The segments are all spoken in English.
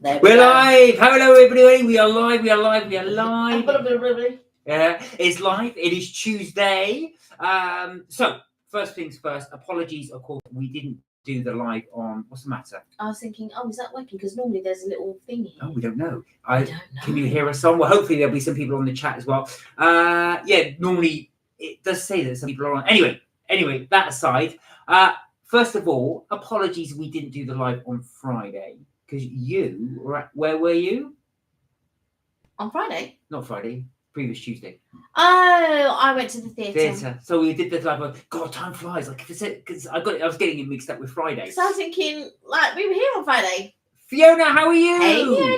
We're live. Hello, everybody. We are live. It's live. It is Tuesday. So, first things first, apologies, of course, we didn't do the live on. What's the matter? I was thinking, is that working? Because normally there's a little thing here. Oh, we don't know. I don't know. Can you hear us on? Well, hopefully there'll be some people on the chat as well. Normally it does say that some people are on. Anyway, that aside, first of all, apologies we didn't do the live on Friday. Because you were at, where were you? On Friday? Not Friday, previous Tuesday. Oh, I went to the theatre. So we did the live. God, time flies. Like because I was getting it mixed up with Friday. So I was thinking, we were here on Friday. Fiona, how are you? Hey, Fiona.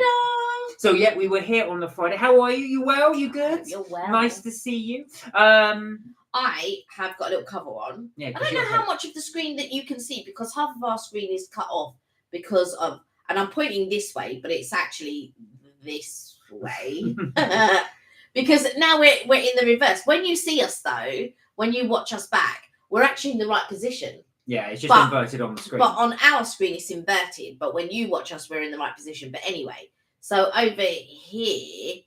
So yeah, we were here on the Friday. How are you? You well? You good? You're well. Nice to see you. I have got a little cover on. Yeah, I don't know how much of the screen that you can see because half of our screen is cut off because of. And I'm pointing this way, but it's actually this way. Because now we're in the reverse. When you see us, though, when you watch us back, we're actually in the right position. Yeah, it's just inverted on the screen. But on our screen, it's inverted. But when you watch us, we're in the right position. But anyway, so over here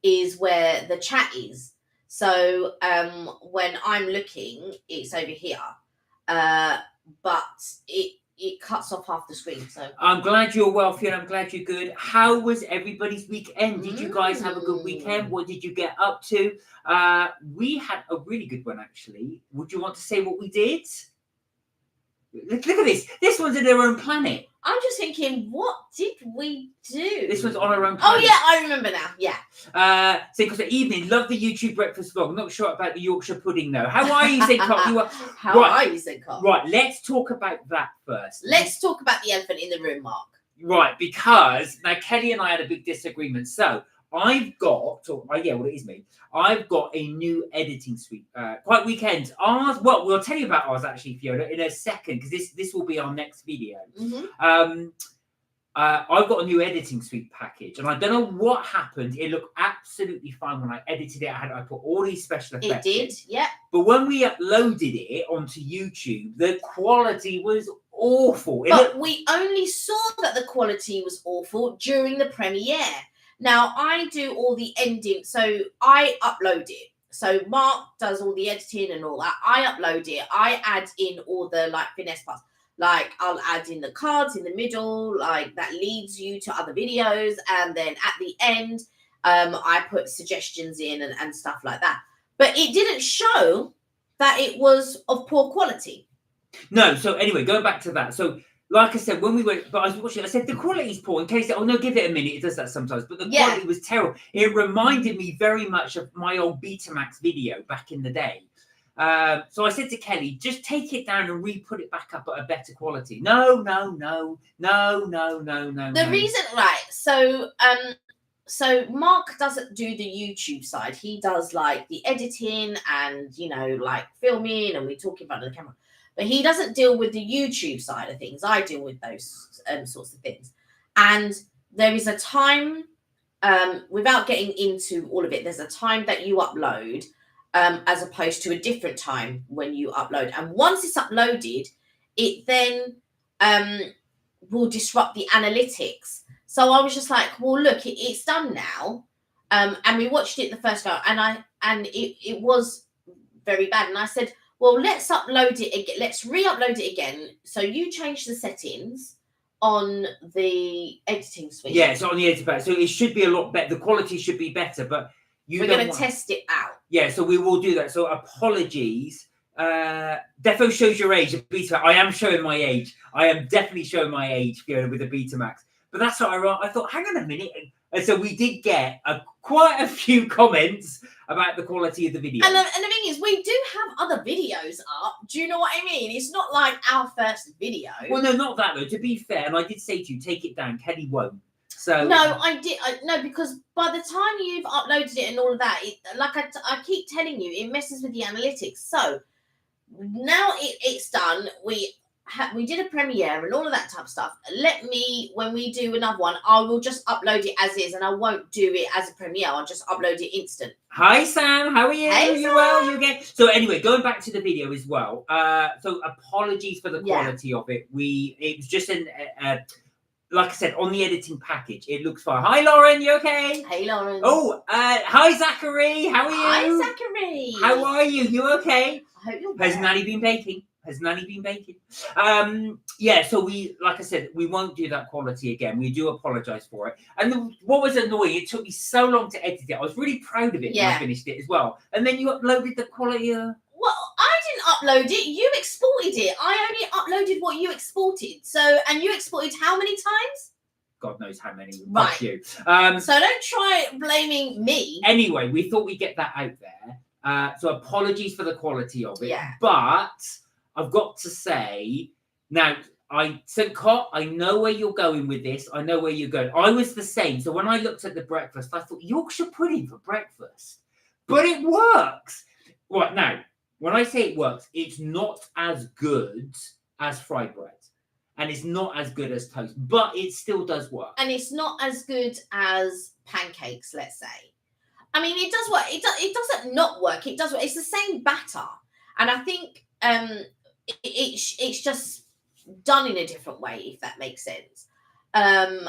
is where the chat is. So when I'm looking, it's over here. But it cuts off half the screen. So I'm glad you're well, Fiona. I'm glad you're good. How was everybody's weekend? Did you guys have a good weekend? What did you get up to? We had a really good one, actually. Would you want to say what we did? Look at this. This one's in their own planet. I'm just thinking, what did we do? This one's on our own planet. Oh, yeah, I remember now. Yeah. So, because the evening, love the YouTube breakfast vlog. Not sure about the Yorkshire pudding, though. How are you, St. Cop? How are you, St. Cop? Right, let's talk about that first. Let's talk about the elephant in the room, Mark. Right, because now Kelly and I had a big disagreement. So, I've got a new editing suite. Quite weekend. Ours, well, we'll tell you about ours actually, Fiona, in a second, because this will be our next video. Mm-hmm. I've got a new editing suite package, and I don't know what happened. It looked absolutely fine when I edited it. I put all these special effects. It did, yeah. But when we uploaded it onto YouTube, the quality was awful. We only saw that the quality was awful during the premiere. Now, I do all the ending, so I upload it. So Mark does all the editing and all that. I upload it. I add in all the finesse parts. I'll add in the cards in the middle, that leads you to other videos. And then at the end, I put suggestions in and stuff like that. But it didn't show that it was of poor quality. No. So anyway, going back to that. So like I said, when we went, but I was watching, I said, the quality's poor. In case, no, give it a minute. It does that sometimes. But the quality was terrible. It reminded me very much of my old Betamax video back in the day. So I said to Kelly, just take it down and re-put it back up at a better quality. No. The reason, right, so Mark doesn't do the YouTube side. He does the editing and, filming and we talk in front of the camera. But he doesn't deal with the YouTube side of things. I deal with those sorts of things. And there is a time, without getting into all of it, there's a time that you upload as opposed to a different time when you upload. And once it's uploaded, it then will disrupt the analytics. So I was just like, well, look, it's done now. And we watched it the first go, and it was very bad. And I said, well, let's upload it again. Let's re-upload it again. So you change the settings on the editing suite. Yeah, it's on the editing. So it should be a lot better. The quality should be better, but we're going to test it out. Yeah, so we will do that. So apologies. Defo shows your age. I am showing my age. I am definitely showing my age, Fiona, with the Betamax. But that's what I thought, hang on a minute. And so we did get quite a few comments about the quality of the video. And the thing is, we do have other videos up. Do you know what I mean? It's not like our first video. Well, no, not that though. To be fair, and I did say to you, take it down. Kelly won't. So no, I did. No, because by the time you've uploaded it and all of that, I keep telling you, it messes with the analytics. So now it's done. we did a premiere and all of that type of stuff. Let me, when we do another one, I will just upload it as is, and I won't do it as a premiere. I'll just upload it instant. Hi Sam, how are you? Hey, are you well? You again? So anyway, going back to the video as well. So apologies for the quality of it. It was just like I said, on the editing package, it looks fine. Hi Lauren, you okay? Hey Lauren. Oh, hi Zachary, how are you? Hi Zachary. How are you? You okay? I hope you're Has well. Nanny been baking? Yeah, so like I said, we won't do that quality again. We do apologise for it. And what was annoying, it took me so long to edit it. I was really proud of it when I finished it as well. And then you uploaded the quality. Well, I didn't upload it. You exported it. I only uploaded what you exported. So, and you exported how many times? God knows how many. Right. You. So don't try blaming me. Anyway, we thought we'd get that out there. So apologies for the quality of it. Yeah. But I've got to say, now, St. Cot, I know where you're going with this. I know where you're going. I was the same. So when I looked at the breakfast, I thought, Yorkshire pudding for breakfast. But it works. Right, now, when I say it works, it's not as good as fried bread. And it's not as good as toast. But it still does work. And it's not as good as pancakes, let's say. I mean, it does work. It doesn't not work. It does work. It's the same batter. And I think it's just done in a different way, if that makes sense. And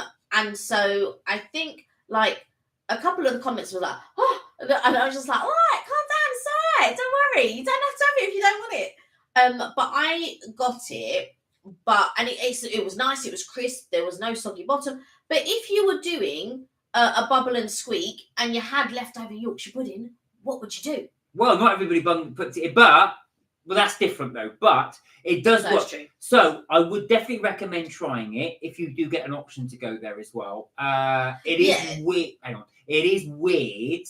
so I think, like, a couple of the comments were like, oh, and I was just like, all right, calm down, it's all right, don't worry, you don't have to have it if you don't want it. But I got it, and it was nice, it was crisp, there was no soggy bottom. But if you were doing a bubble and squeak and you had leftover Yorkshire pudding, what would you do? Well, not everybody puts it in, but that's different though. But it does work. True. So I would definitely recommend trying it if you do get an option to go there as well. It is weird. Hang on. It is weird.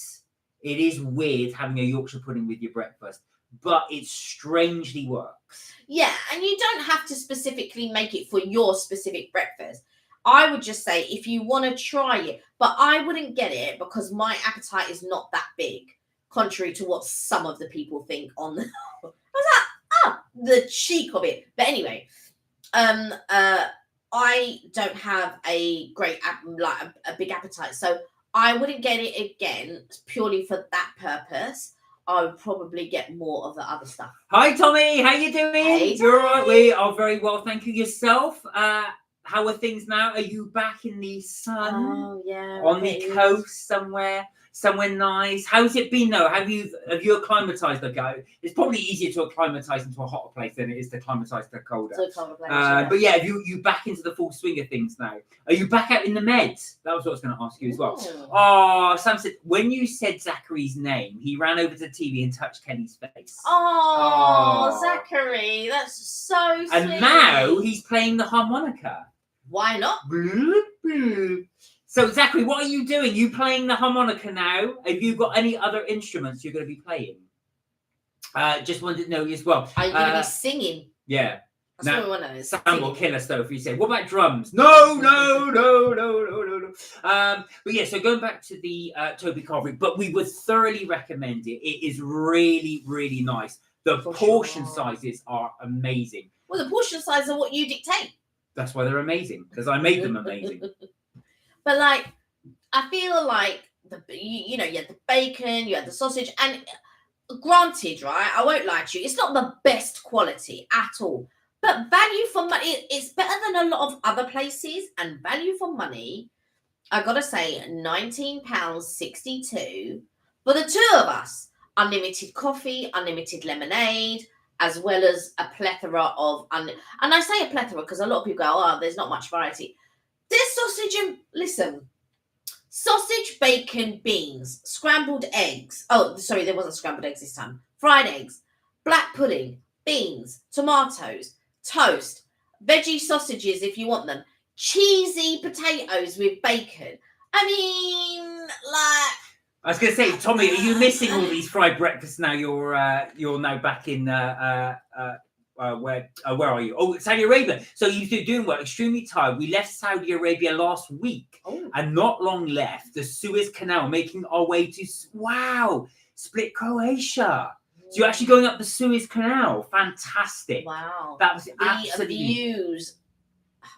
It is weird having a Yorkshire pudding with your breakfast, but it strangely works. Yeah, and you don't have to specifically make it for your specific breakfast. I would just say if you want to try it, but I wouldn't get it because my appetite is not that big, contrary to what some of the people think on the... I was like, the cheek of it. But anyway, I don't have a great, a big appetite. So I wouldn't get it again purely for that purpose. I would probably get more of the other stuff. Hi, Tommy. How you doing? Hey, you're all right. We are very well. Thank you. Yourself? How are things now? Are you back in the sun? Oh, yeah. On the coast somewhere nice? How's it been though? Have you acclimatized? It's probably easier to acclimatize into a hotter place than it is to acclimatize to a colder. But yeah, have you back into the full swing of things now? Are you back out in the meds? That was what I was going to ask you as well. Ooh. Oh, Sam said when you said Zachary's name, he ran over to the TV and touched Kenny's face. Oh, Zachary, that's so sweet. And now he's playing the harmonica. Why not? So, Zachary, what are you doing? You playing the harmonica now? Have you got any other instruments you're going to be playing? Just wanted to know as well. Are you going to be singing? Yeah. That's what we want to know. Sam will kill us though if you say, what about drums? No. But yeah, so going back to the Toby Carvery, but we would thoroughly recommend it. It is really, really nice. The portion sizes are amazing. Well, the portion size are what you dictate. That's why they're amazing, because I made them amazing. But like, I feel like you had the bacon, you had the sausage, and granted, right, I won't lie to you, it's not the best quality at all. But value for money, it's better than a lot of other places, and value for money, I gotta say, £19.62 for the two of us. Unlimited coffee, unlimited lemonade, as well as a plethora of, and I say a plethora because a lot of people go, oh, there's not much variety. There's sausage and, listen, sausage, bacon, beans, scrambled eggs. Oh, sorry, there wasn't scrambled eggs this time. Fried eggs, black pudding, beans, tomatoes, toast, veggie sausages if you want them, cheesy potatoes with bacon. I mean, like... I was going to say, Tommy, are you missing all these fried breakfasts now? You're now back in where are you? Oh, Saudi Arabia. So you're doing well. Extremely tired. We left Saudi Arabia last week, and not long left the Suez Canal, making our way to Split, Croatia. So you're actually going up the Suez Canal. Fantastic. Wow. That was The absolutely views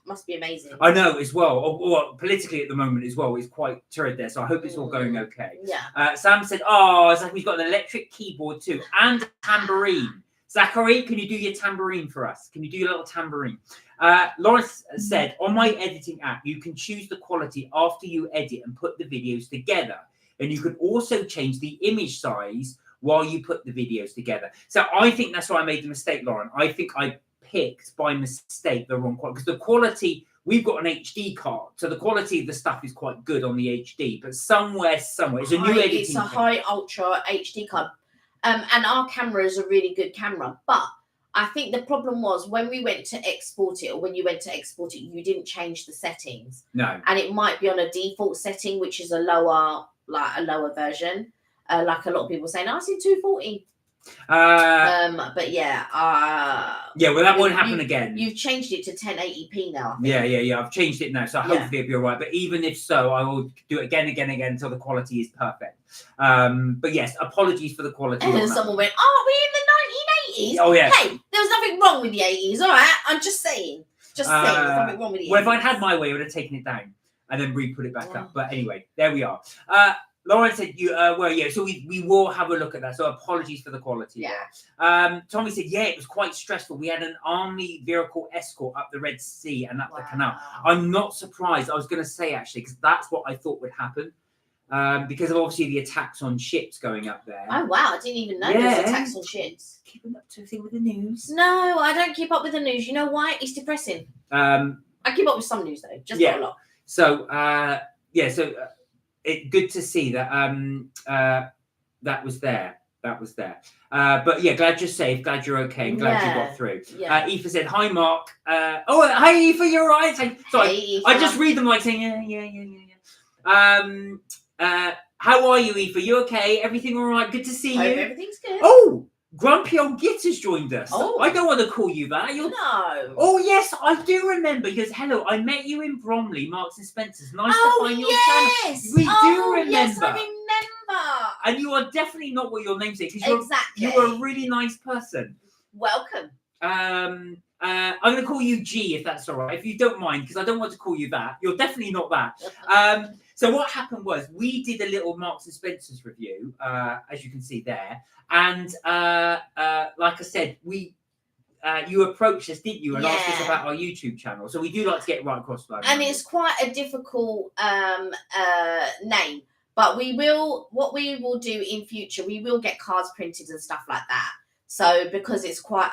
must be amazing. I know as well. Or politically at the moment as well, it's quite turrid there. So I hope it's all going okay. Yeah. Sam said, "Oh, Zachary's got an electric keyboard too and a tambourine." Zachary, can you do your tambourine for us? Can you do your little tambourine? Lawrence said, on my editing app, you can choose the quality after you edit and put the videos together. And you can also change the image size while you put the videos together. So I think that's why I made the mistake, Lauren. I think I picked by mistake the wrong quality. Because the quality, we've got an HD card. So the quality of the stuff is quite good on the HD. But somewhere, it's a new editing. It's a high ultra HD card. And our camera is a really good camera. But I think the problem was when we went to export it, or when you went to export it, you didn't change the settings. No. And it might be on a default setting, which is a lower version. Like a lot of people saying, it's in 240. But yeah. Yeah, well, that won't happen again. You've changed it to 1080p now. Yeah. I've changed it now, so hopefully it'll be all right. But even if so, I will do it again until the quality is perfect. But yes, apologies for the quality. And someone went, "Oh, we in the 1980s?" Oh yeah. Hey, there was nothing wrong with the 80s. All right, I'm just saying. There's nothing wrong with the 80s. Well, if I'd had my way, I would have taken it down and then re-put it back up. But anyway, there we are. Lauren said, so we will have a look at that. So apologies for the quality. Yeah. Tommy said, it was quite stressful. We had an army vehicle escort up the Red Sea and up the canal. I'm not surprised. I was going to say, actually, because that's what I thought would happen. Because of obviously the attacks on ships going up there. Oh, wow. I didn't even know there was attacks on ships. Keeping up to everything with the news. No, I don't keep up with the news. You know why? It's depressing. I keep up with some news, though. Just not a lot. So, good to see that that was there. But yeah, glad you're safe. Glad you're okay. And glad you got through. Yeah. Aoife said, "Hi, Mark." Hi, Aoife. You're right. Sorry, hey, I just read them like saying, yeah. How are you, Aoife? You okay? Everything all right? Good to see you. Everything's good. Oh, Grumpy Old Git has joined us. Oh. I don't want to call you that. No. Oh, yes, I do remember. He goes, "Hello, I met you in Bromley, Marks and Spencer's. Nice to find your channel." We do remember. Yes, I remember. And you are definitely not what your name's because Exactly. you are a really nice person. Welcome. I'm going to call you G if that's all right, if you don't mind, because I don't want to call you that. You're definitely not that. So what happened was we did a little Marks and Spencer's review, as you can see there. And like I said, you approached us, didn't you, and asked us about our YouTube channel. So we do like to get right across the line. And it's quite a difficult name. But what we will do in future, we will get cards printed and stuff like that. So because it's quite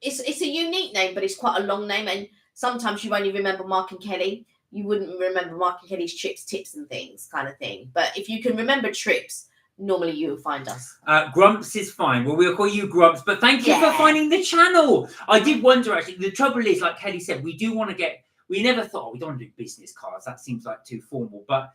it's a unique name, but it's quite a long name. And sometimes you only remember Mark and Kelly. You wouldn't remember Mark and Kelly's trips, tips and things kind of thing. But if you can remember trips, normally you'll find us. Grumps is fine. Well, we'll call you Grumps, but thank you for finding the channel. I did wonder, actually, the trouble is, like Kelly said, we do want to we never thought, we don't want to do business cards. That seems like too formal. But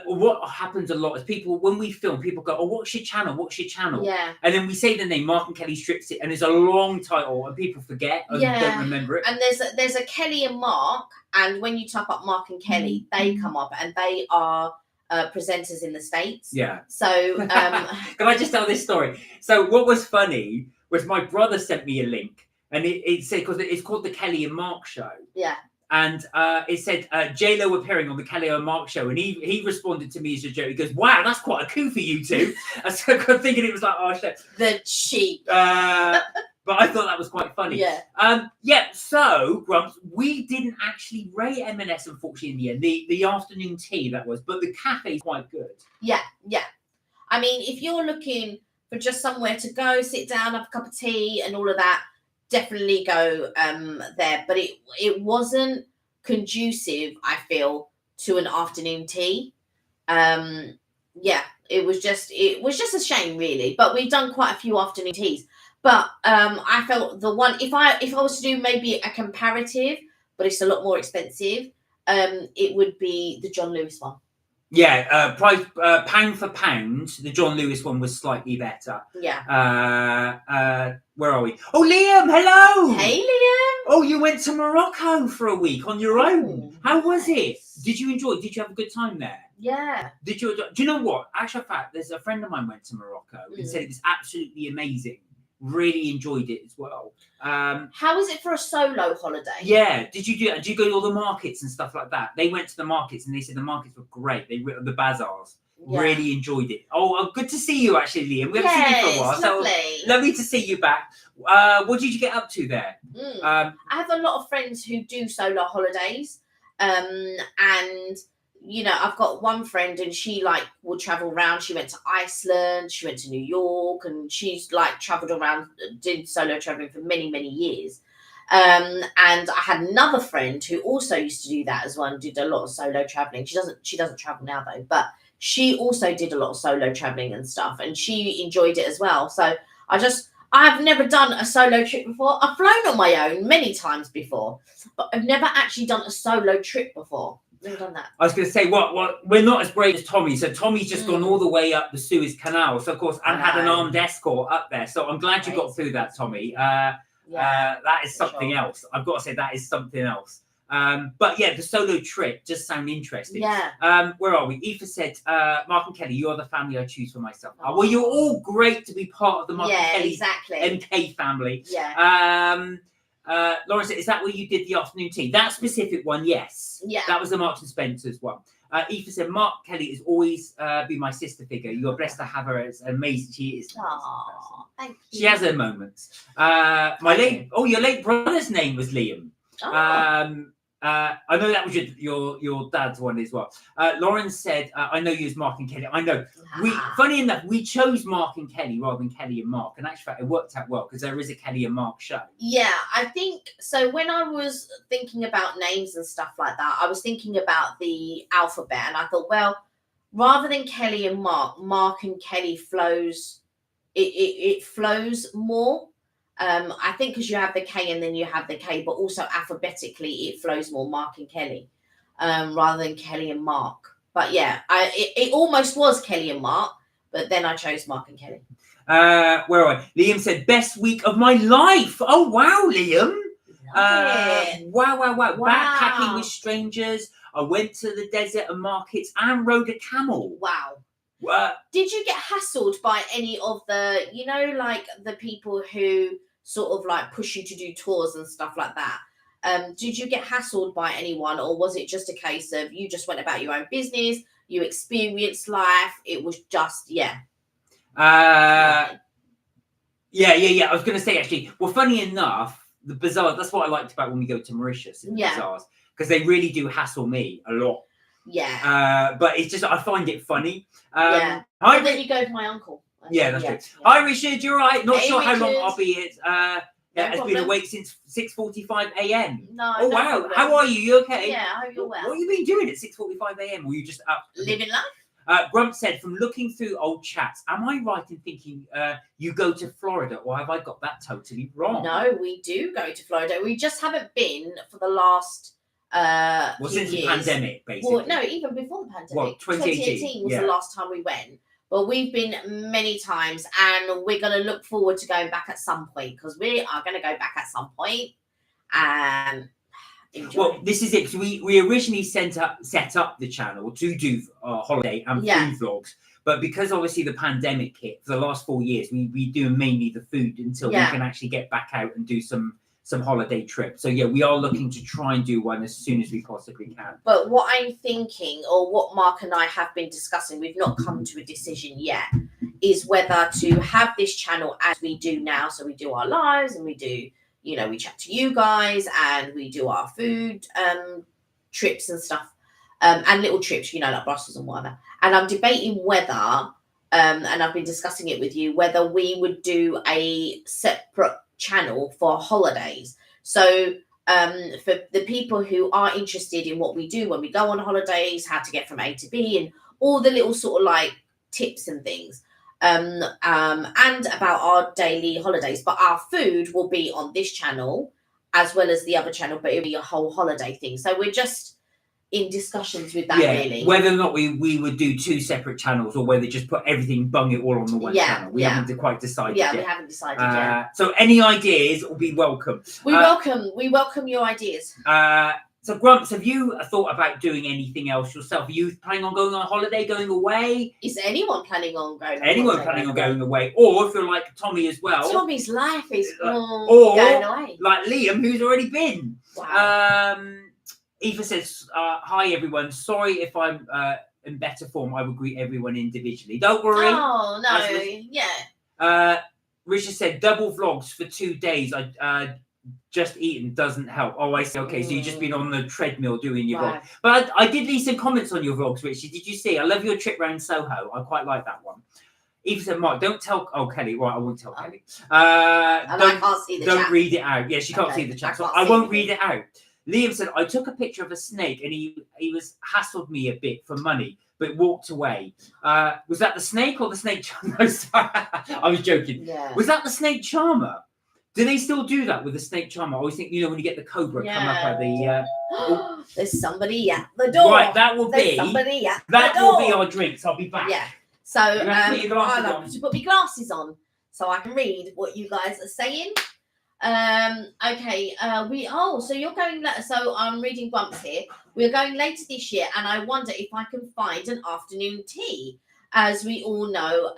what happens a lot is people, when we film, people go, "Oh, what's your channel? What's your channel?" Yeah. And then we say the name, Mark and Kelly Strips It, and it's a long title, and people forget and don't remember it. And there's a Kelly and Mark, and when you type up Mark and Kelly, they come up, and they are presenters in the States. Yeah. So can I just tell this story? So what was funny was my brother sent me a link, and it said, because it's called the Kelly and Mark Show. Yeah. And it said J-Lo appearing on the Kelly and Mark Show, and he responded to me as a joke. He goes, "Wow, that's quite a coup for you two." And so I'm thinking it was like, "Oh shit." The cheek. But I thought that was quite funny. Yeah. So Grumps, we didn't actually rate M&S, unfortunately, in the end. The afternoon tea that was, but the cafe's quite good. Yeah. I mean, if you're looking for just somewhere to go, sit down, have a cup of tea, and all of that, definitely go there. But it wasn't conducive, I feel, to an afternoon tea. It was just a shame, really. But we've done quite a few afternoon teas. But I felt the one, if I was to do maybe a comparative, but it's a lot more expensive, it would be the John Lewis one. Yeah, price pound for pound. The John Lewis one was slightly better. Yeah. Where are we? Oh, Liam, hello. Hey, Liam. Oh, you went to Morocco for a week on your own. How was it? Nice. Did you enjoy it? Did you have a good time there? Yeah. Did you? Do you know what? Actual fact, there's a friend of mine went to Morocco and said it was absolutely amazing. Really enjoyed it as well. How is it for a solo holiday? Yeah. Did you go to all the markets and stuff like that? They went to the markets and they said the markets were great. The bazaars. Yeah. Really enjoyed it. Oh, good to see you actually, Liam. We haven't seen you for a while. Lovely. So lovely to see you back. What did you get up to there? I have a lot of friends who do solo holidays. And you know, I've got one friend and she like will travel around. She went to Iceland, she went to New York, and she's like traveled around, did solo traveling for many, many years. And I had another friend who also used to do that as well and did a lot of solo traveling. She doesn't travel now though, but she also did a lot of solo traveling and stuff, and she enjoyed it as well. So I've never done a solo trip before. I've flown on my own many times before, but I've never actually done a solo trip before. Never done that. I was going to say, what we're not as brave as Tommy. So Tommy's just gone all the way up the Suez Canal. So of course, and had an armed escort up there. So I'm glad you got through that, Tommy. That is something else. I've got to say that is something else. But yeah, the solo trip just sound interesting. Yeah. Where are we? Aoife said, Mark and Kelly, you're the family I choose for myself. Well, you're all great to be part of the Mark and Kelly MK family. Yeah. Lauren said, is that where you did the afternoon tea? That specific one, yes. Yeah. That was the Marks and Spencer's one. Aoife said, Mark Kelly has always been my sister figure. You're blessed to have her. It's amazing. She is. Aww, thank you. She has her moments. Your late brother's name was Liam. Oh. I know that was your dad's one as well. Lauren said, I know you as Mark and Kelly. I know. Funny enough, we chose Mark and Kelly rather than Kelly and Mark. And actually, it worked out well because there is a Kelly and Mark show. Yeah, I think so. When I was thinking about names and stuff like that, I was thinking about the alphabet, and I thought, well, rather than Kelly and Mark and Kelly flows. It flows more. I think because you have the K and then you have the K, but also alphabetically it flows more Mark and Kelly, rather than Kelly and Mark. But yeah, it almost was Kelly and Mark, but then I chose Mark and Kelly. Where are I? Liam said, best week of my life. Oh wow, Liam. Wow. Backpacking with strangers. I went to the desert and markets and rode a camel. Wow. Did you get hassled by any of the, like the people who sort of like push you to do tours and stuff like that? Did you get hassled by anyone, or was it just a case of you just went about your own business, you experienced life, it was just, Yeah. I was going to say, actually, well, funny enough, the bazaar, that's what I liked about when we go to Mauritius in the bazaars, because they really do hassle me a lot. Yeah. But it's just, I find it funny. And then you go with my uncle. Yeah, that's true. Hi, Richard, you're right. Not sure Richard. how long I'll be here. It's been awake since 6:45 a.m. Oh, wow. Problem. How are you? You okay? Yeah, I hope you're well. What have you been doing at 6:45 a.m.? Were you just up? Living life? Grump said, from looking through old chats, am I right in thinking you go to Florida, or have I got that totally wrong? No, we do go to Florida. We just haven't been for the last since the pandemic, basically. Well, no, even before the pandemic. Well, 2018 was the last time we went. But we've been many times, and we're going to look forward to going back at some point, because we are going to go back at some point and enjoy. Well, this is it. We originally set up the channel to do holiday and food vlogs. But because obviously the pandemic hit for the last 4 years, we do mainly the food until we can actually get back out and do some holiday trips. So yeah, we are looking to try and do one as soon as we possibly can. But what I'm thinking, or what Mark and I have been discussing, we've not come to a decision yet, is whether to have this channel as we do now. So we do our lives and we do, we chat to you guys and we do our food trips and stuff, and little trips, like Brussels and whatever. And I'm debating whether, and I've been discussing it with you, whether we would do a separate channel for holidays. So for the people who are interested in what we do when we go on holidays, how to get from A to B, and all the little sort of like tips and things, and about our daily holidays. But our food will be on this channel as well as the other channel, but it'll be a whole holiday thing. So we're just in discussions with that really. Whether or not we would do 2 separate channels or whether just put everything, bung it all on the one channel. We haven't quite decided yet. We haven't decided yet. So any ideas will be welcome. We welcome your ideas. So Grumps, have you thought about doing anything else yourself? Are you planning on going on holiday, going away? Is anyone planning on going away? Anyone planning on going away? Or if you're like Tommy as well. Tommy's life is or going away. Like Liam, who's already been. Wow. Eva says, hi everyone. Sorry if I'm in better form. I will greet everyone individually. Don't worry. Oh, no. Richard said, double vlogs for 2 days. I just eating doesn't help. Oh, I see. Okay, so you've just been on the treadmill doing your vlog. But I did leave some comments on your vlogs, Richard. Did you see? I love your trip around Soho. I quite like that one. Eva said, Mark, don't tell... Oh, Kelly. Right, I won't tell Kelly. I can't see the chat. Don't read it out. Yeah, she can't see the chat. So I won't read it out. Liam said, I took a picture of a snake and he was hassled me a bit for money, but walked away. Was that the snake or the snake charmer? No, sorry. I was joking. Yeah. Was that the snake charmer? Do they still do that with the snake charmer? I always think, when you get the cobra come up at the... There's somebody at the door. Right, that will be... somebody at that the door. will be our drinks. I'll be back. Yeah. So I have to put my glasses on so I can read what you guys are saying. Okay. So you're going. So I'm reading Bumps here. We're going later this year, and I wonder if I can find an afternoon tea, as we all know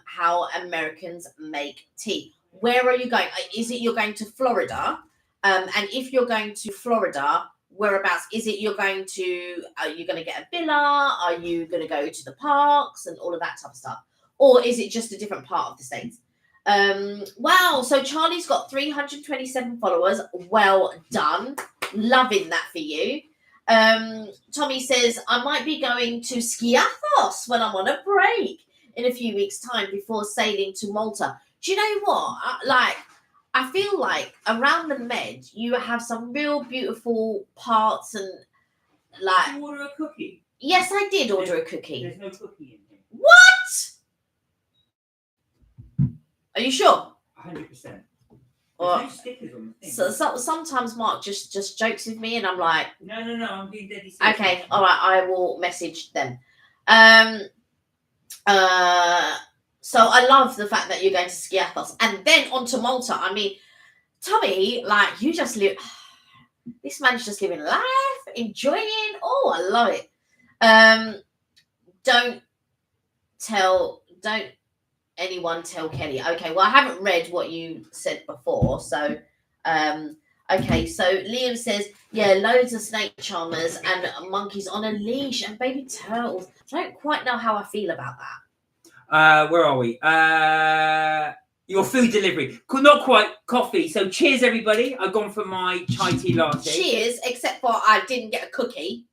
how Americans make tea. Where are you going? Is it you're going to Florida? And if you're going to Florida, whereabouts? Is it you're going to? Are you going to get a villa? Are you going to go to the parks and all of that type of stuff? Or is it just a different part of the States? Wow. So Charlie's got 327 followers. Well done. Loving that for you. Tommy says, I might be going to Skiathos when I'm on a break in a few weeks' time before sailing to Malta. Do you know what? I feel like around the Med, you have some real beautiful parts and like... Did you order a cookie? Yes, I did order a cookie. There's no cookie in here. What? Are you sure? 100%. No stickers on the thing. So sometimes Mark just jokes with me and I'm like... No, I'm being deadly serious. Okay, all right, I will message them. So I love the fact that you're going to Skiathos and then on to Malta. I mean, Tommy, like you just live... This man's just living life, enjoying. Oh, I love it. Don't anyone tell Kelly. Okay, well, I haven't read what you said before. So, okay. So Liam says, yeah, loads of snake charmers and monkeys on a leash and baby turtles. I don't quite know how I feel about that. Where are we? Your food delivery. Not quite coffee. So cheers, everybody. I've gone for my chai tea latte. Cheers, except for I didn't get a cookie.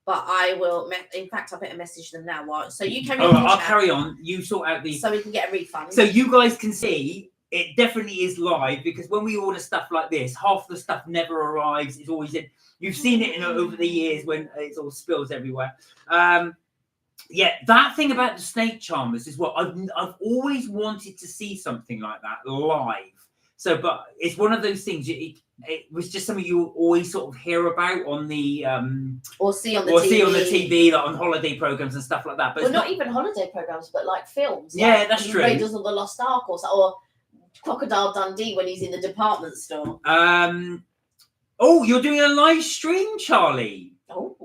But I will, in fact, I better message them now. So you carry on. I'll carry on. You sort out the... So we can get a refund. So you guys can see, it definitely is live, because when we order stuff like this, half the stuff never arrives. It's always in... You've seen it over the years when it all spills everywhere. Yeah, that thing about the snake charmers is what I've always wanted to see something like that live. So, but it's one of those things... It was just something you always sort of hear about on the or see on the TV, like on holiday programs and stuff like that. But well, not even holiday programs, but like films. Yeah, like that's true. Raiders of the Lost Ark or Crocodile Dundee when he's in the department store. Oh, you're doing a live stream, Charlie. Oh.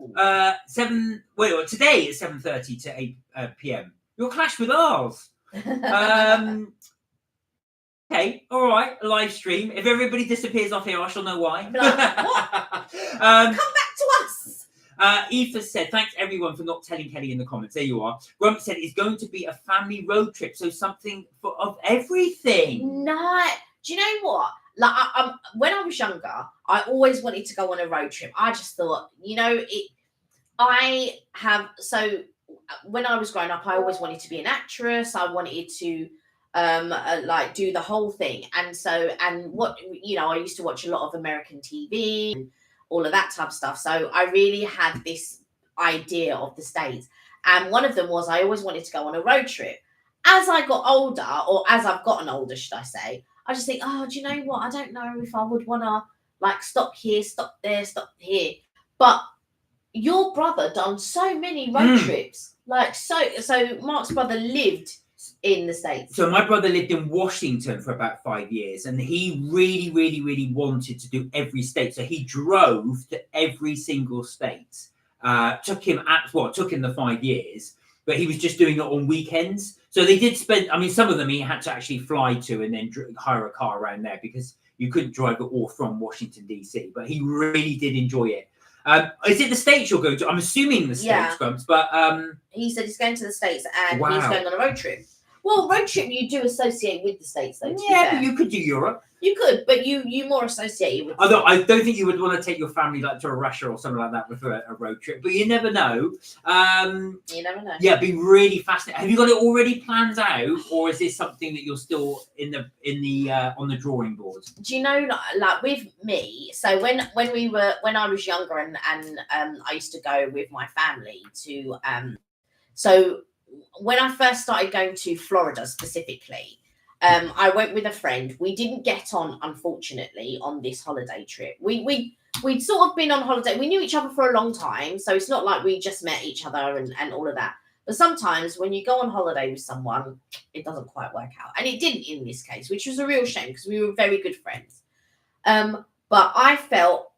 Today is 7:30 to 8 p.m. You'll clash with ours. Okay, all right, a live stream. If everybody disappears off here, I shall know why. Like, what? Come back to us. Aoife said, thanks everyone for not telling Kelly in the comments. There you are. Grump said, it's going to be a family road trip, so something of everything. No, do you know what? Like, when I was younger, I always wanted to go on a road trip. I just thought, when I was growing up, I always wanted to be an actress. I wanted to do the whole thing, I used to watch a lot of American TV and all of that type of stuff, so I really had this idea of the States, and one of them was I always wanted to go on a road trip. As I got older, or as I've gotten older, should I say, I just think, do you know what, I don't know if I would want to stop here, stop there, stop here, but your brother done so many road trips, like so Mark's brother lived in the States. So my brother lived in Washington for about 5 years, and he really wanted to do every state. So he drove to every single state. Took him the 5 years, but he was just doing it on weekends. So they did spend, I mean, some of them he had to actually fly to and then hire a car around there because you couldn't drive it all from Washington, DC. But he really did enjoy it. Is it the States you're going to? I'm assuming the States, Grumps, but he said he's going to the States and he's going on a road trip. Well, road trip you do associate with the States, though. Yeah, but you could do Europe. You could, but you more associate with. Although I don't think you would want to take your family like to a Russia or something like that with a road trip, but you never know. You never know. Yeah, it'd be really fascinating. Have you got it already planned out, or is this something that you're still in the on the drawing board? Do you know, like with me? So when I was younger and I used to go with my family to so when I first started going to Florida specifically. I went with a friend. We didn't get on, unfortunately, on this holiday trip. We'd sort of been on holiday. We knew each other for a long time, so it's not like we just met each other and all of that. But sometimes when you go on holiday with someone, it doesn't quite work out. And it didn't in this case, which was a real shame because we were very good friends. But I felt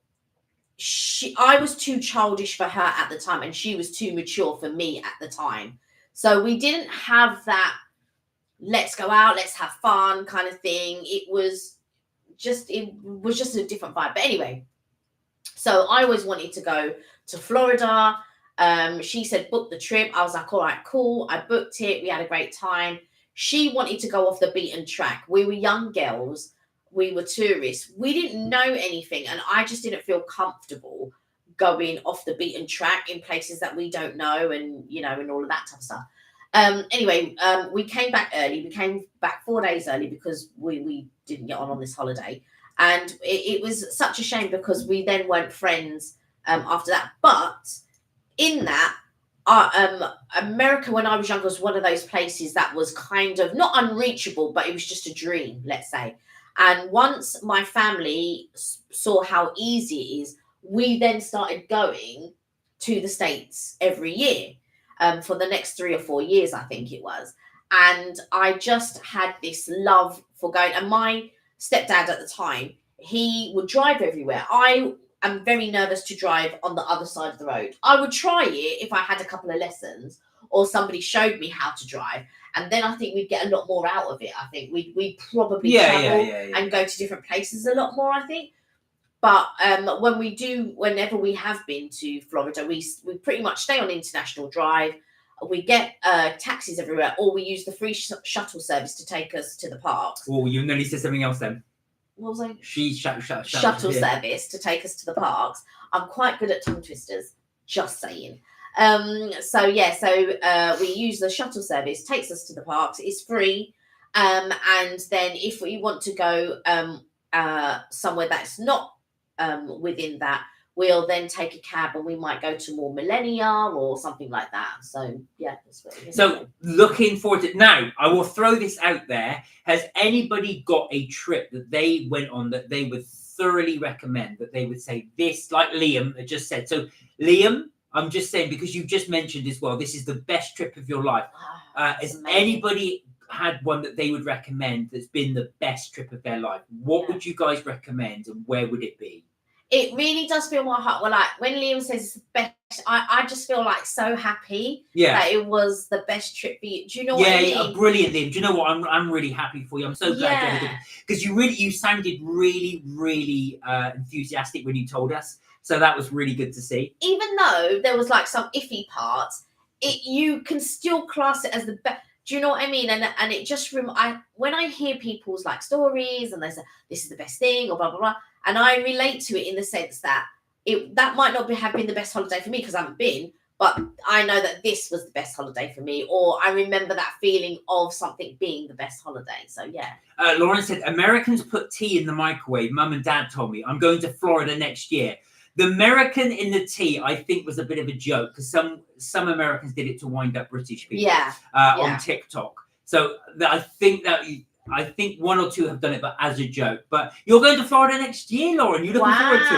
I was too childish for her at the time, and she was too mature for me at the time. So we didn't have that let's go out, let's have fun kind of thing. It was just a different vibe. But anyway, so I always wanted to go to Florida. She said, book the trip. I was like, all right, cool. I booked it. We had a great time. She wanted to go off the beaten track. We were young girls. We were tourists. We didn't know anything. And I just didn't feel comfortable going off the beaten track in places that we don't know and, and all of that type of stuff. Anyway, we came back early. We came back 4 days early because we didn't get on this holiday. And it was such a shame because we then weren't friends after that. But in that, America, when I was younger, was one of those places that was kind of not unreachable, but it was just a dream, let's say. And once my family saw how easy it is, we then started going to the States every year. For the next 3 or 4 years, I think it was. And I just had this love for going. And my stepdad at the time, he would drive everywhere. I am very nervous to drive on the other side of the road. I would try it if I had a couple of lessons or somebody showed me how to drive. And then I think we'd get a lot more out of it. I think we'd probably travel and go to different places a lot more, I think. But whenever we have been to Florida, we pretty much stay on International Drive. We get taxis everywhere, or we use the free shuttle service to take us to the parks. Oh, you nearly said something else then. What was I? Shuttle service to take us to the parks. I'm quite good at tongue twisters, just saying. So we use the shuttle service, takes us to the parks. It's free. And then if we want to go somewhere that's not within that, we'll then take a cab and we might go to more Millennia or something like that. So yeah, that's what it is. So looking forward to now, I will throw this out there. Has anybody got a trip that they went on that they would thoroughly recommend, that they would say this, like Liam had just said? So Liam, I'm just saying, because you just mentioned as well, this is the best trip of your life. Has anybody had one that they would recommend that's been the best trip of their life? What would you guys recommend and where would it be? It really does feel my heart. Well, like when Liam says it's the best, I just feel like so happy that it was the best trip for you. Do you know what I mean? Yeah, brilliant, Liam. Do you know what? I'm really happy for you. I'm so glad because you sounded really enthusiastic when you told us. So that was really good to see. Even though there was like some iffy parts, you can still class it as the best. Do you know what I mean? And it just when I hear people's like stories and they say this is the best thing or blah blah blah, and I relate to it in the sense that that might not have been the best holiday for me because I haven't been, but I know that this was the best holiday for me, or I remember that feeling of something being the best holiday. So yeah. Lauren said Americans put tea in the microwave. Mum and Dad told me. I'm going to Florida next year. The American in the tea, I think, was a bit of a joke because some Americans did it to wind up British people on TikTok. So I think one or two have done it, but as a joke. But you're going to Florida next year, Lauren. You're looking forward to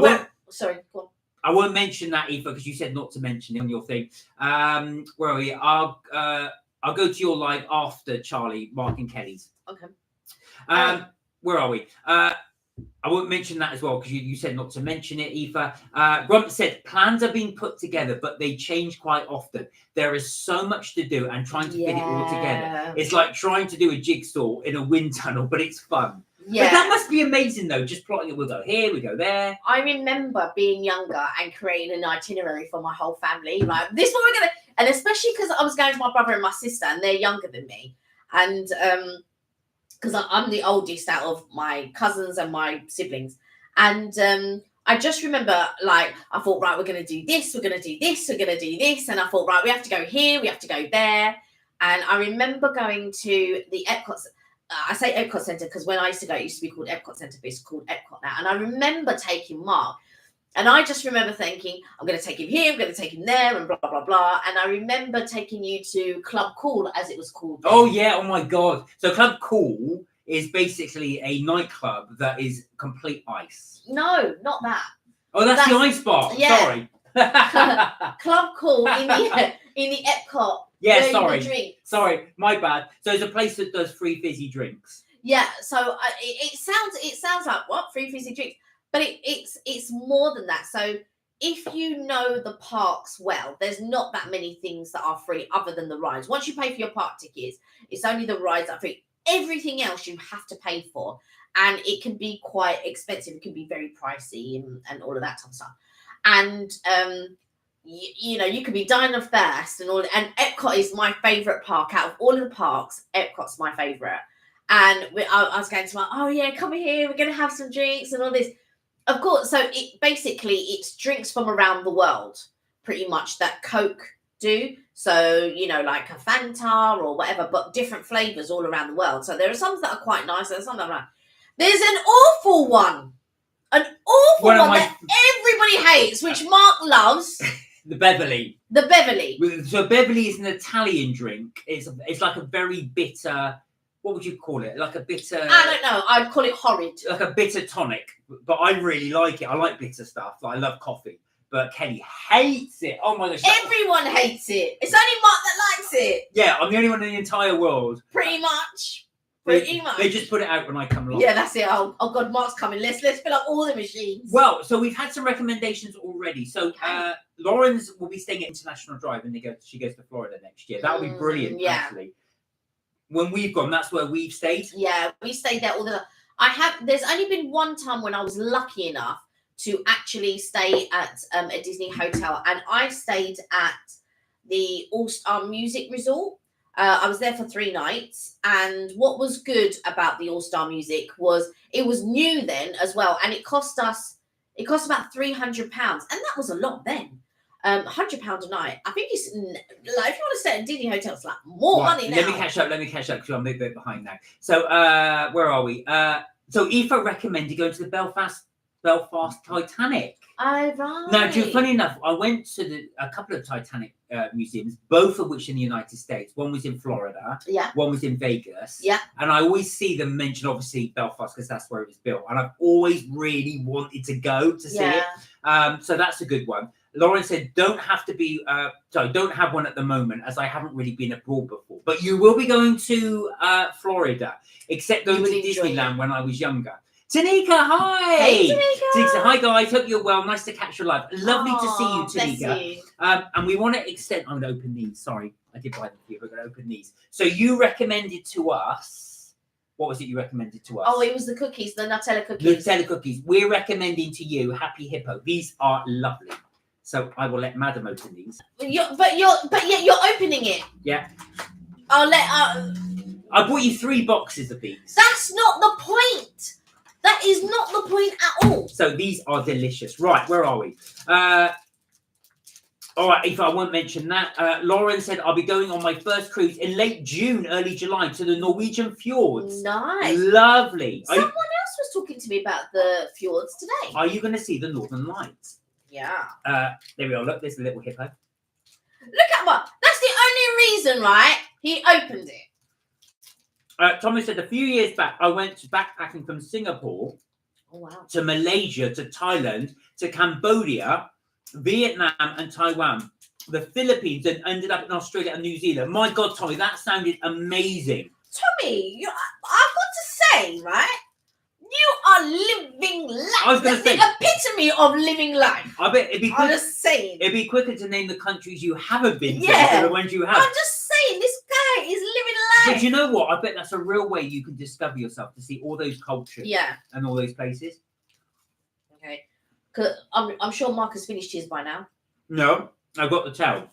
it. Sorry, go on. I won't mention that, Aoife, because you said not to mention it on your thing. Where are we? I'll go to your live after Charlie, Mark, and Kelly's. Okay. Where are we? I won't mention that as well because you said not to mention it, Aoife. Grump said plans are being put together, but they change quite often. There is so much to do, and trying to fit it all together. It's like trying to do a jigsaw in a wind tunnel, but it's fun. Yeah. But that must be amazing, though. Just plotting it. We'll go here, we go there. I remember being younger and creating an itinerary for my whole family. Like, this is what we're going to... And especially because I was going with my brother and my sister, and they're younger than me. And because I'm the oldest out of my cousins and my siblings. And I just remember, like, I thought, right, we're going to do this, we're going to do this, we're going to do this. And I thought, right, we have to go here, we have to go there. And I remember going to the Epcot... I say Epcot Centre because when I used to go, it used to be called Epcot Centre, but it's called Epcot now. And I remember taking Mark, and I just remember thinking, I'm going to take him here, I'm going to take him there, and blah, blah, blah. And I remember taking you to Club Cool, as it was called then. Oh, yeah. Oh, my God. So Club Cool is basically a nightclub that is complete ice. No, not that. Oh, that's the ice bar. Yeah. Sorry. Club Cool in the Epcot. Yeah, sorry, my bad. So it's a place that does free fizzy drinks. Yeah, so it sounds like what, free fizzy drinks, but it's more than that. So if you know the parks well, there's not that many things that are free other than the rides. Once you pay for your park tickets, it's only the rides that are free. Everything else you have to pay for, and it can be quite expensive. It can be very pricey and all of that type of stuff. And you know, you could be dying of thirst and all. And Epcot is my favourite park out of all of the parks. Epcot's my favourite. And I was going to like, oh yeah, come here, we're going to have some drinks and all this. Of course, so it's drinks from around the world, pretty much, that Coke do. So, you know, like a Fanta or whatever, but different flavours all around the world. So there are some that are quite nice, there's some that are not. There's an awful one. An awful one that everybody hates, which Mark loves. The Beverly. The Beverly. So Beverly is an Italian drink. It's like a very bitter... What would you call it? Like a bitter... I don't know. I'd call it horrid. Like a bitter tonic. But I really like it. I like bitter stuff. I love coffee. But Kelly hates it. Oh my gosh. Everyone hates it. It's only Mark that likes it. Yeah, I'm the only one in the entire world. Pretty much. They just put it out when I come along. Yeah, that's it. Oh God, Mark's coming. Let's fill up all the machines. Well, so we've had some recommendations already. So Lauren's will be staying at International Drive and she goes to Florida next year. That would be brilliant, actually. When we've gone, that's where we've stayed. Yeah, we stayed there all the time. There's only been one time when I was lucky enough to actually stay at a Disney hotel, and I stayed at the All-Star Music Resort. I was there for 3 nights, and what was good about the All-Star Music was it was new then as well, and it cost about £300, and that was a lot then. £100 a night. I think it's like if you want to stay at a Disney hotel, it's like more money now. Let me catch up because I'm a bit behind now. So where are we? So Aoife recommended going to the Belfast Titanic. Oh, right. Now, funny enough, I went to a couple of Titanic museums, both of which in the United States. One was in Florida. Yeah. One was in Vegas. Yeah. And I always see them mention, obviously, Belfast because that's where it was built. And I've always really wanted to go to see it. So that's a good one. Lauren said, don't have one at the moment as I haven't really been abroad before. But you will be going to Florida, except going to Disneyland when I was younger. Tanika, hi! Hey, Tanika! Hi, guys. Hope you're well. Nice to catch you live. Lovely to see you, Tanika. And we want to extend... I'm going to open these. Sorry, I did buy them for you. We're going to open these. So you recommended to us... What was it you recommended to us? Oh, it was the cookies, the Nutella cookies. Nutella cookies. We're recommending to you Happy Hippo. These are lovely. So I will let Madam open these. But you're opening it. Yeah. I bought you 3 boxes of these. That's not the point. That is not the point at all. So these are delicious. Right, where are we? All right, if I won't mention that. Lauren said, I'll be going on my first cruise in late June, early July to the Norwegian fjords. Nice. Lovely. Someone else was talking to me about the fjords today. Are you going to see the Northern Lights? Yeah. There we are. Look, there's a little hippo. Look at what. That's the only reason, right? He opened it. Thomas said, a few years back, I went backpacking from Singapore to Malaysia, to Thailand, to Cambodia, Vietnam and Taiwan, the Philippines, and ended up in Australia and New Zealand. My God, Tommy, that sounded amazing. Tommy, I've got to say, right? You are living life. I was going to say, the epitome of living life. I bet it'd be I'm just saying. It'd be quicker to name the countries you haven't been to Yeah. than the ones you have. I'm just saying, this guy is living life. But you know what? I bet that's a real way you can discover yourself, to see all those cultures and all those places. Okay. Cause I'm sure Mark has finished his by now. No, I've got the towel.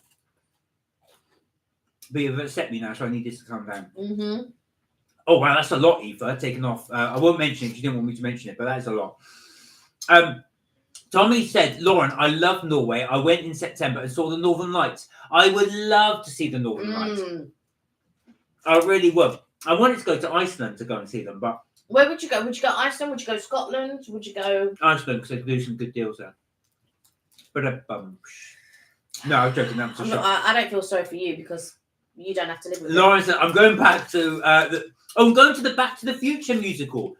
But you've upset me now, so I need this to calm down. Mm-hmm. Oh, wow, that's a lot, Eva, taken off. I won't mention it because you didn't want me to mention it, but that is a lot. Tommy said, Lauren, I love Norway. I went in September and saw the Northern Lights. I would love to see the Northern Lights. I really would. I wanted to go to Iceland to go and see them, but... Where would you go? Would you go Iceland? Would you go Scotland? Would you go... Iceland, because they do some good deals there. But, no, I'm joking. That was a shock. I don't feel sorry for you because you don't have to live with Lauren said, I'm going back to... I'm going to the Back to the Future musical.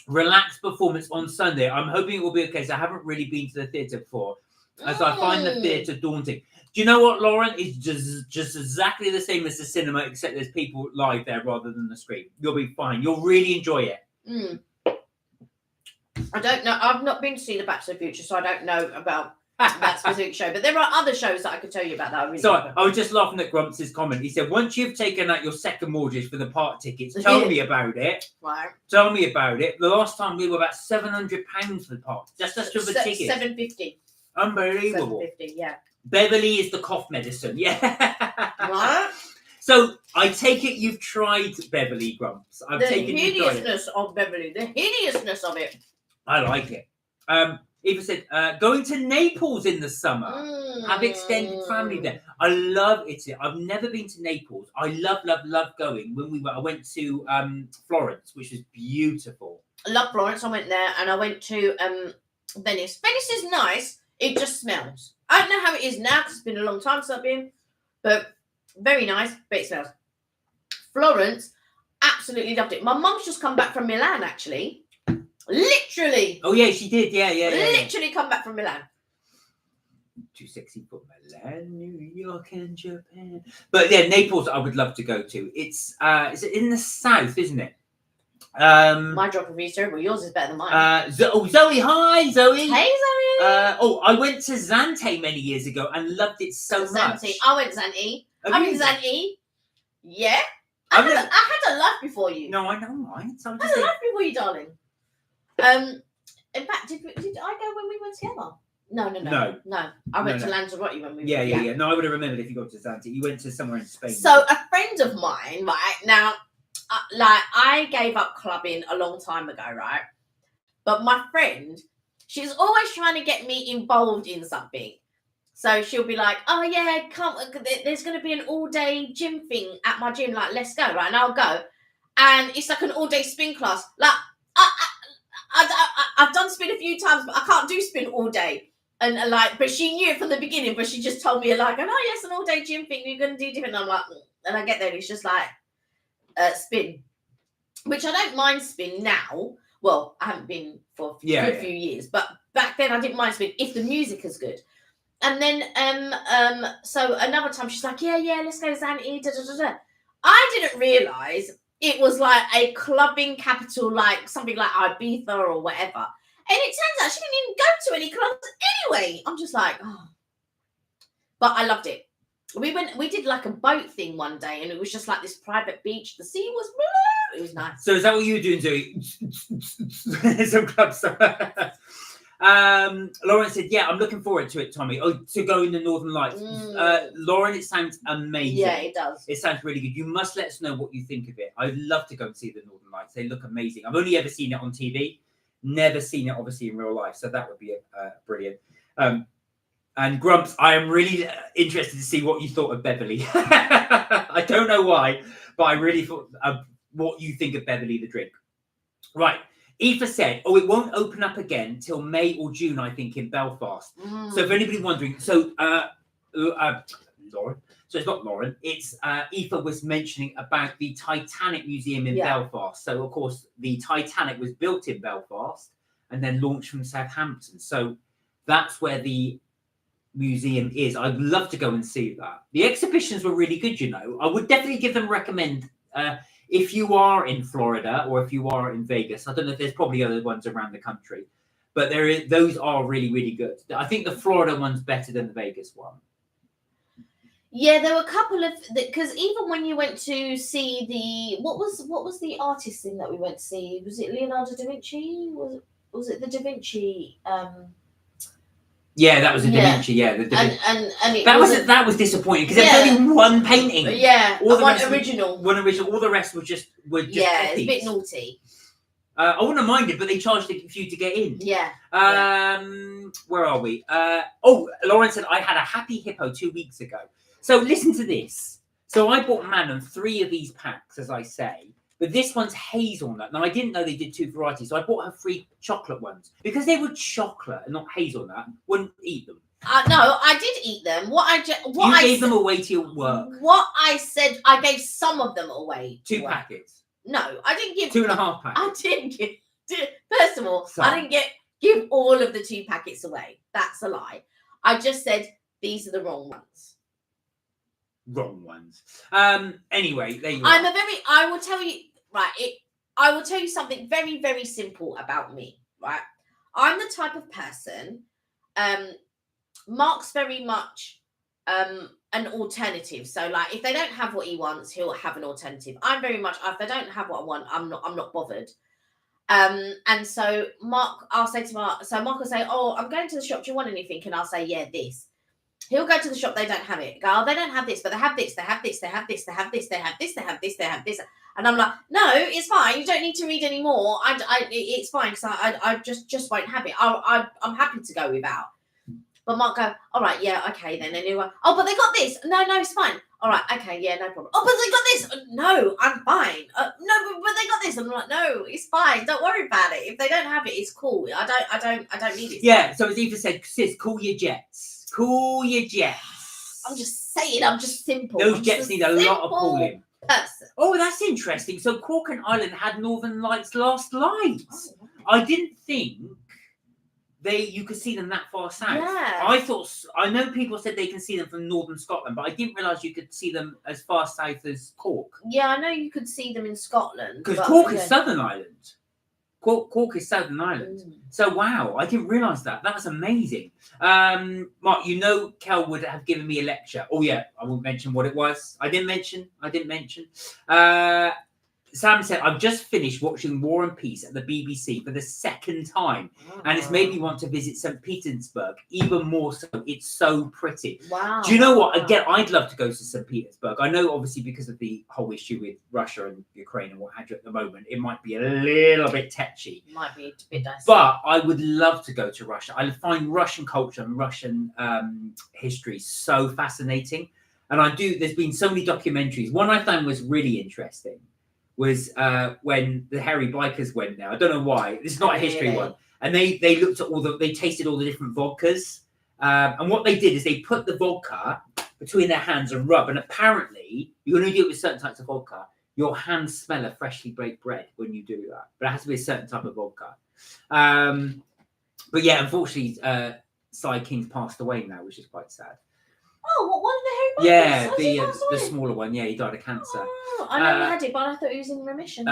Relaxed performance on Sunday. I'm hoping it will be okay. So I haven't really been to the theatre before, as I find the theatre daunting. Do you know what, Lauren? It's just exactly the same as the cinema, except there's people live there rather than the screen. You'll be fine. You'll really enjoy it. I don't know. I've not been to see the Back to the Future, so I don't know about that specific show. But there are other shows that I could tell you about that. I really I was just laughing at Grumps' comment. He said, once you've taken out your second mortgage for the park tickets, tell me about it. Right. Tell me about it. The last time we were about £700 for the park. Just for the tickets. $750. Unbelievable. $750, yeah. Beverly is the cough medicine. Yeah. What? So I take it you've tried Beverly, Grumps. The hideousness of Beverly. The hideousness of it. I like it. Eva said, going to Naples in the summer. Have extended family there. I love Italy. I've never been to Naples. I love going. I went to Florence, which was beautiful. I love Florence. I went there, and I went to Venice. Venice is nice. It just smells. I don't know how it is now because it's been a long time since I've been, but very nice. But it smells. Florence, absolutely loved it. My mum's just come back from Milan, actually. Literally. Oh yeah, she did. Yeah. Literally come back from Milan. Too sexy for Milan, New York, and Japan. But yeah, Naples, I would love to go to. It's in the south, isn't it? My geography is terrible. Yours is better than mine. Zoe, hi, Zoe. Hey, Zoe. I went to Zante many years ago and loved it so much. I went to Zante. I went to Zante. Yeah. I had a life before you. No, I know, right? So I had a life before you, darling. In fact, did I go when we went together? No. I went to Lanzarote when we went. Yeah. No, I would have remembered if you got to Zante. You went to somewhere in Spain. So a friend of mine, right now, I gave up clubbing a long time ago, right? But my friend, she's always trying to get me involved in something. So she'll be like, "Oh yeah, come. There's going to be an all-day gym thing at my gym. Like, let's go, right?" And I'll go, and it's like an all-day spin class. Like, I've done spin a few times, but I can't do spin all day. And but she knew it from the beginning, but she just told me like, "Oh yes, an all-day gym thing. You're going to do different." And I'm like, and I get there, and it's just like spin, which I don't mind spin now. Well, I haven't been for a good few years, but back then I didn't mind spin if the music is good. And then so another time she's like, yeah, let's go to Zante. I didn't realise it was like a clubbing capital, like something like Ibiza or whatever. And it turns out she didn't even go to any clubs anyway. I'm just like, oh. But I loved it. We did like a boat thing one day, and it was just like this private beach. The sea was blue. It was nice. So is that what you were doing, Zoe? Some clubs. Lauren said, yeah, I'm looking forward to it, Tommy. Oh, to go in the Northern Lights. Lauren, it sounds amazing. Yeah, it does. It sounds really good. You must let us know what you think of it. I'd love to go and see the Northern Lights. They look amazing. I've only ever seen it on TV. Never seen it, obviously, in real life. So that would be brilliant. And Grumps, I am really interested to see what you thought of Beverly. I don't know why, but I really thought what you think of Beverly the drink. Right. Aoife said, it won't open up again till May or June, I think, in Belfast. So if anybody wondering, Lauren, so it's not Lauren, it's Aoife was mentioning about the Titanic Museum in Belfast. So, of course, the Titanic was built in Belfast and then launched from Southampton. So that's where the museum is. I'd love to go and see that. The exhibitions were really good, you know. I would definitely give them recommend if you are in Florida or if you are in Vegas. I don't know if there's probably other ones around the country, but those are really, really good. I think the Florida one's better than the Vegas one. Yeah, there were a couple of, because even when you went to see the, what was the artist thing that we went to see? Was it Leonardo da Vinci? Was it the Da Vinci? Yeah, that was a Da Vinci. Yeah, the Da Vinci. And that was disappointing because there's only one painting. Yeah, one original. One original. All the rest were just yeah, it's a bit naughty. I wouldn't have minded, but they charged for you to get in. Yeah. Where are we? Lauren said I had a happy hippo 2 weeks ago. So listen to this. So I bought Manon 3 of these packs, as I say. But this one's hazelnut. Now, I didn't know they did 2 varieties. So I bought her 3 chocolate ones. Because they were chocolate and not hazelnut, wouldn't eat them. No, I did eat them. You gave them away to your work. What I said, I gave some of them away. 2 packets. No, I didn't give 2.5 packets. I didn't give. First of all, I didn't give all of the 2 packets away. That's a lie. I just said these are the wrong ones. Wrong ones. Anyway, there you go. I will tell you, right, I will tell you something very, very simple about me, right? I'm the type of person, Mark's very much an alternative. So like if they don't have what he wants, he'll have an alternative. I'm very much, if they don't have what I want, I'm not bothered. And so I'll say to Mark, so Mark will say, oh, I'm going to the shop, do you want anything? And I'll say, yeah, this. He'll go to the shop, they don't have it. Go, oh, they don't have this, but they have this, they have this, they have this, they have this, they have this, they have this, they have this. And I'm like, no, it's fine. You don't need to read anymore. It's fine because I just won't have it. I'm happy to go without. But Mark go, all right, yeah, okay then. And he'll go, oh, but they got this. No, it's fine. All right, okay, yeah, no problem. Oh, but they got this. No, I'm fine. No, but they got this. I'm like, no, it's fine. Don't worry about it. If they don't have it, it's cool. I don't need it. Yeah. So as Eva said, sis, call your jets. Cool your jets. I'm just saying. I'm just simple. Those jets need a lot of cooling. Person. Oh, that's interesting. So Cork Island had Northern Lights last night. Oh, wow. I didn't think you could see them that far south. Yeah. I know people said they can see them from northern Scotland, but I didn't realise you could see them as far south as Cork. Yeah, I know you could see them in Scotland. Because Cork is Southern Ireland. Cork is Southern Ireland. So wow, I didn't realise that. That was amazing. Mark, you know Kel would have given me a lecture. Oh yeah, I won't mention what it was. I didn't mention. Sam said, I've just finished watching War and Peace at the BBC for the 2nd time. Oh. And it's made me want to visit St. Petersburg even more so. It's so pretty. Wow. Do you know what? Again, I'd love to go to St. Petersburg. I know, obviously, because of the whole issue with Russia and Ukraine and what have you at the moment, it might be a little bit touchy. It might be a bit dicey. But I would love to go to Russia. I find Russian culture and Russian history so fascinating. And there's been so many documentaries. One I found was really interesting. Was when the Harry Bikers went there. I don't know why. This is not a history one. And they looked at they tasted all the different vodkas. And what they did is they put the vodka between their hands and rub. And apparently, you only do it with certain types of vodka. Your hands smell of freshly baked bread when you do that. But it has to be a certain type of vodka. But yeah, unfortunately, Cy King's passed away now, which is quite sad. Oh, what, one of the Harry Bikers? Yeah, the smaller one. Yeah, he died of cancer. Oh, I never had it, but I thought he was in remission.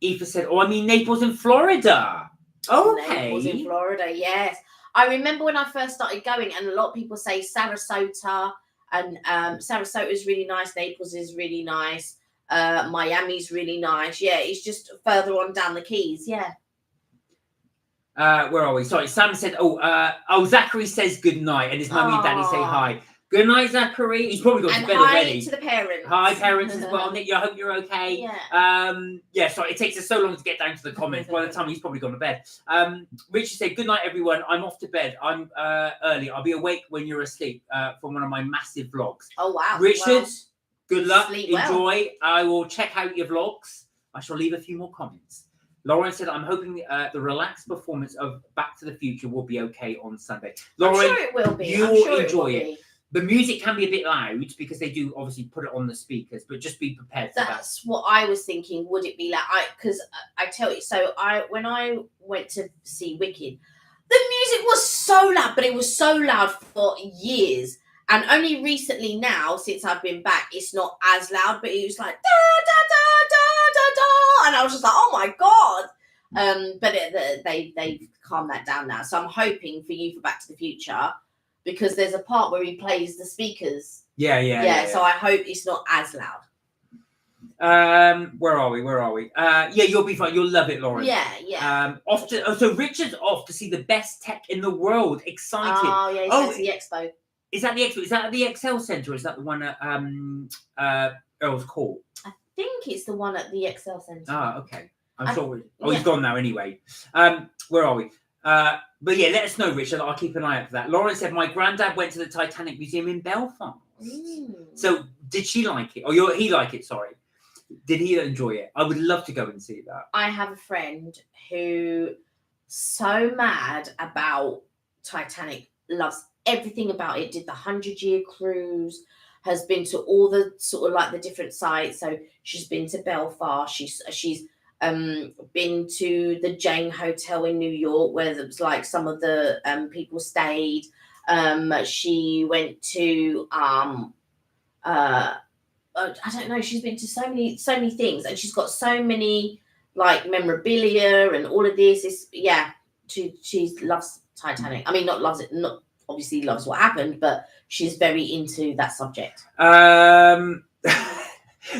Eva said, oh, I mean Naples in Florida. Okay. Naples in Florida, yes. I remember when I first started going, and a lot of people say Sarasota, and Sarasota is really nice. Naples is really nice. Miami's really nice. Yeah, it's just further on down the Keys. Yeah. Where are we? Sorry, Sam said, Zachary says good night, and his mummy and daddy say hi. Good night, Zachary. He's probably got to bed already. Hi to the parents. Hi, parents as well. Nick, I hope you're okay. Yeah. Sorry, it takes us so long to get down to the comments. By the time he's probably gone to bed. Richard said, good night, everyone. I'm off to bed. I'm early. I'll be awake when you're asleep from one of my massive vlogs. Oh, wow. Richard, good luck. Enjoy. I will check out your vlogs. I shall leave a few more comments. Lauren said, I'm hoping the relaxed performance of Back to the Future will be okay on Sunday. Lauren, I'm sure it will be. You will enjoy it. The music can be a bit loud because they do obviously put it on the speakers, but just be prepared for that. That's what I was thinking. Would it be like, because I tell you, so when I went to see Wicked, The music was so loud, but it was so loud for years. And only recently now, since I've been back, it's not as loud, but it was like da da da da da da, and I was just like, oh my god. But they've calmed that down now. So I'm hoping for you for Back to the Future, because there's a part where he plays the speakers. Yeah. So I hope it's not as loud. Where are we? Yeah, you'll be fine. You'll love it, Lauren. Yeah. So Richard's off to see the best tech in the world. Excited. Oh yeah, he says the expo. Is that the expo? Is that at the Excel Centre? Or is that the one at Earl's Court? I think it's the one at the Excel Centre. Ah, okay. I'm sure. He's gone now anyway. Where are we? But yeah, let us know, Richard. I'll keep an eye out for that. Lauren said my granddad went to the Titanic Museum in Belfast. So did she like it? Or he like it? Sorry. Did he enjoy it? I would love to go and see that. I have a friend who so mad about Titanic, loves everything about it, did the 100-year cruise, has been to all the sort of like the different sites. So she's been to Belfast, she's been to the Jane Hotel in New York, where there was like some of the people stayed. She went to I don't know, she's been to so many things, and she's got so many like memorabilia and all of this. She loves Titanic. I mean, not obviously loves what happened, but she's very into that subject.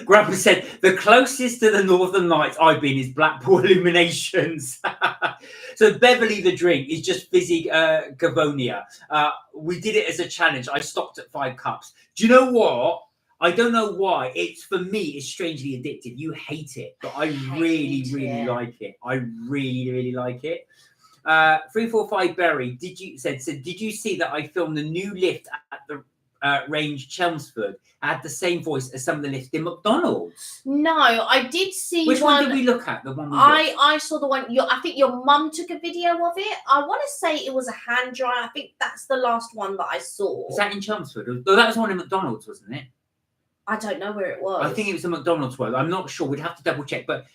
Grandpa said the closest to the Northern Lights I've been is Blackpool Illuminations. So Beverly the drink is just fizzy Gavonia. We did it as a challenge. I stopped at 5 cups. Do you know what? I don't know why. For me, it's strangely addictive. You hate it, but I really like it. I really like it. 345 Berry, did you see that I filmed the new lift at the range Chelmsford? I had the same voice as some of the lifts in McDonald's. No, I did see Which one did we look at? The one I saw the one. I think your mum took a video of it. I want to say it was a hand dryer. I think that's the last one that I saw. Was that in Chelmsford? No, that was one in McDonald's, wasn't it? I don't know where it was. I think it was a McDonald's one. I'm not sure. We'd have to double check. But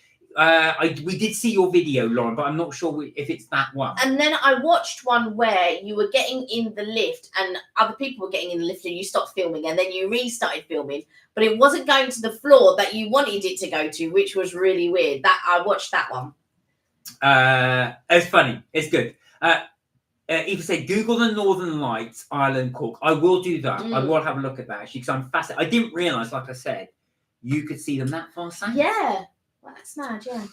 we did see your video, Lauren, but I'm not sure if it's that one. And then I watched one where you were getting in the lift and other people were getting in the lift and you stopped filming and then you restarted filming, but it wasn't going to the floor that you wanted it to go to, which was really weird. That I watched that one. It's funny. It's good. Eva said, Google the Northern Lights, Ireland, Cork. I will do that. I will have a look at that, actually, because I'm fascinated. I didn't realise, like I said, you could see them that far south. Yeah. Well, that's mad, yeah.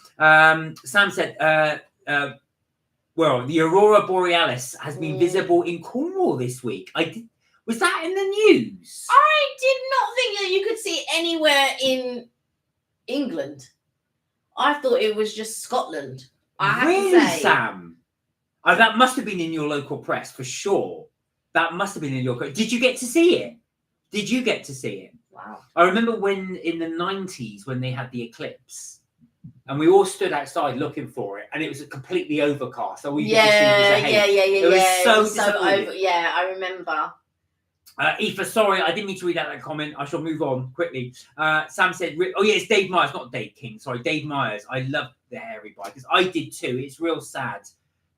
Sam said, the Aurora Borealis has been visible in Cornwall this week. Was that in the news? I did not think that you could see it anywhere in England. I thought it was just Scotland. I have to say. Sam? That must have been in your local press for sure. That must have been in your. Did you get to see it? Wow. I remember when in the 90s when they had the eclipse, and we all stood outside looking for it, and it was completely overcast. So we yeah. It was so over. Yeah, I remember. Aoife, sorry, I didn't mean to read out that comment. I shall move on quickly. Sam said, it's Dave Myers, not Dave King. Sorry, Dave Myers. I love the hairy bikers. I did too. It's real sad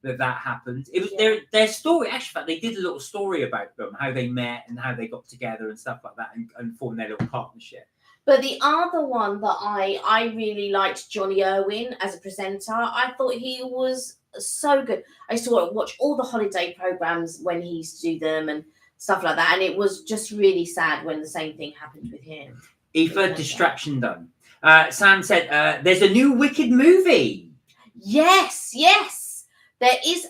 that happened. It was their story. Actually, they did a little story about them, how they met and how they got together and stuff like that, and formed their little partnership. But the other one that I really liked, Johnny Irwin as a presenter. I thought he was so good. I used to watch all the holiday programs when he used to do them and stuff like that, and it was just really sad when the same thing happened with him. Aoife, distraction done. Sam said, there's a new Wicked movie. Yes. There is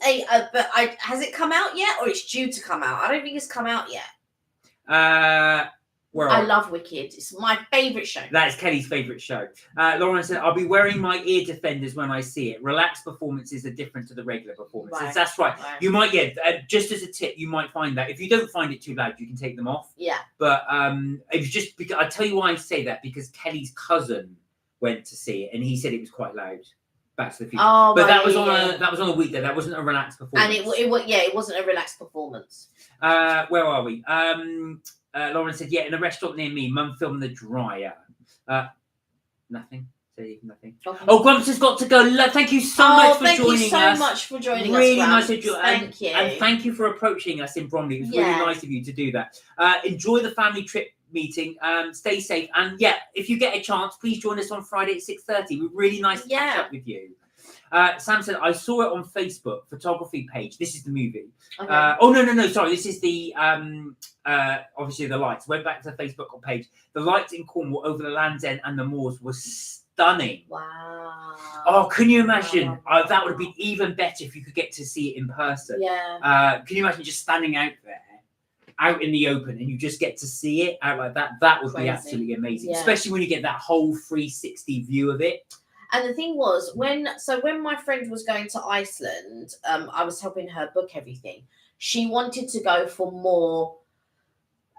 but has it come out yet, or it's due to come out? I don't think it's come out yet. I love Wicked. It's my favourite show. That is Kelly's favourite show. Lauren said, I'll be wearing my ear defenders when I see it. Relaxed performances are different to the regular performances. Right. That's right. You might, just as a tip, you might find that if you don't find it too loud, you can take them off. Yeah. But it's just because I tell you why I say that, because Kelly's cousin went to see it and he said it was quite loud. Back to the Future. Oh, but that was on a weekday. That wasn't a relaxed performance. And it wasn't a relaxed performance. Where are we? Lauren said, in a restaurant near me, Mum filmed The Dryer. Nothing. Say nothing. Okay. Oh, Grumps has got to go. Thank you so much for joining us. Thank you so much for joining us. Really nice Grumps. of you. Thank you. And thank you for approaching us in Bromley. It was really nice of you to do that. Enjoy the family trip meeting. Stay safe. And yeah, if you get a chance, please join us on Friday at 6:30. We're really nice to catch up with you. Sam said, I saw it on Facebook photography page. This is the movie. Okay. No. Sorry, this is the obviously the lights. Went back to the Facebook page. The lights in Cornwall over the Land's End and the moors were stunning. Wow. Oh, can you imagine? That would have been even better if you could get to see it in person. Yeah. Can you imagine just standing out there, out in the open, and you just get to see it out like that? That would be absolutely amazing, especially when you get that whole 360 view of it. And the thing was, when my friend was going to Iceland, I was helping her book everything. She wanted to go for more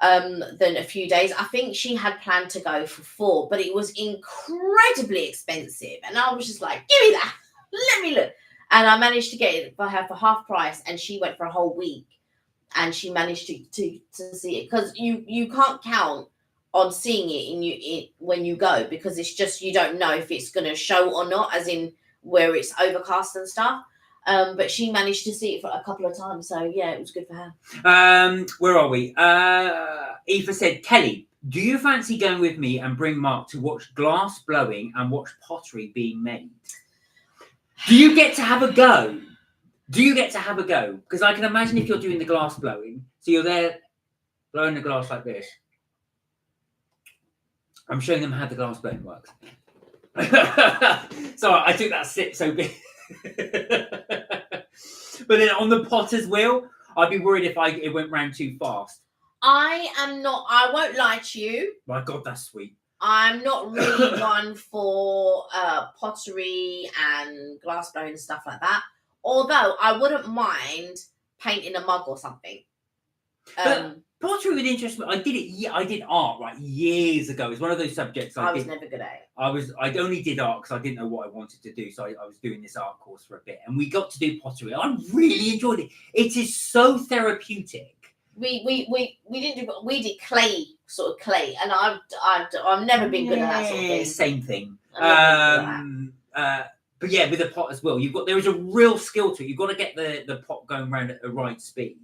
than a few days. I think she had planned to go for 4, but it was incredibly expensive. And I was just like, give me that. Let me look. And I managed to get it for her for half price, and she went for a whole week. And she managed to see it, because you can't count on seeing it when you go, because it's just, you don't know if it's going to show or not, as in where it's overcast and stuff. But she managed to see it for a couple of times, so yeah, it was good for her. Where are we? Eva said, Kelly, do you fancy going with me and bring Mark to watch glass blowing and watch pottery being made? Do you get to have a go? Because I can imagine if you're doing the glass blowing, so you're there blowing the glass like this. I'm showing them how the glass blowing works. Sorry, I took that sip so big. But then on the potter's wheel, I'd be worried if it went round too fast. I won't lie to you. My God, that's sweet. I'm not really one for pottery and glass blowing and stuff like that. Although I wouldn't mind painting a mug or something. Pottery would interest me. I did it. Yeah, I did art years ago. It was one of those subjects I was never good at it. I only did art because I didn't know what I wanted to do. So I was doing this art course for a bit, and we got to do pottery. I really enjoyed it. It is so therapeutic. We did clay, and I've never been good at that sort of thing. Same thing. But yeah, with the pot as well, there is a real skill to it. You've got to get the pot going around at the right speed.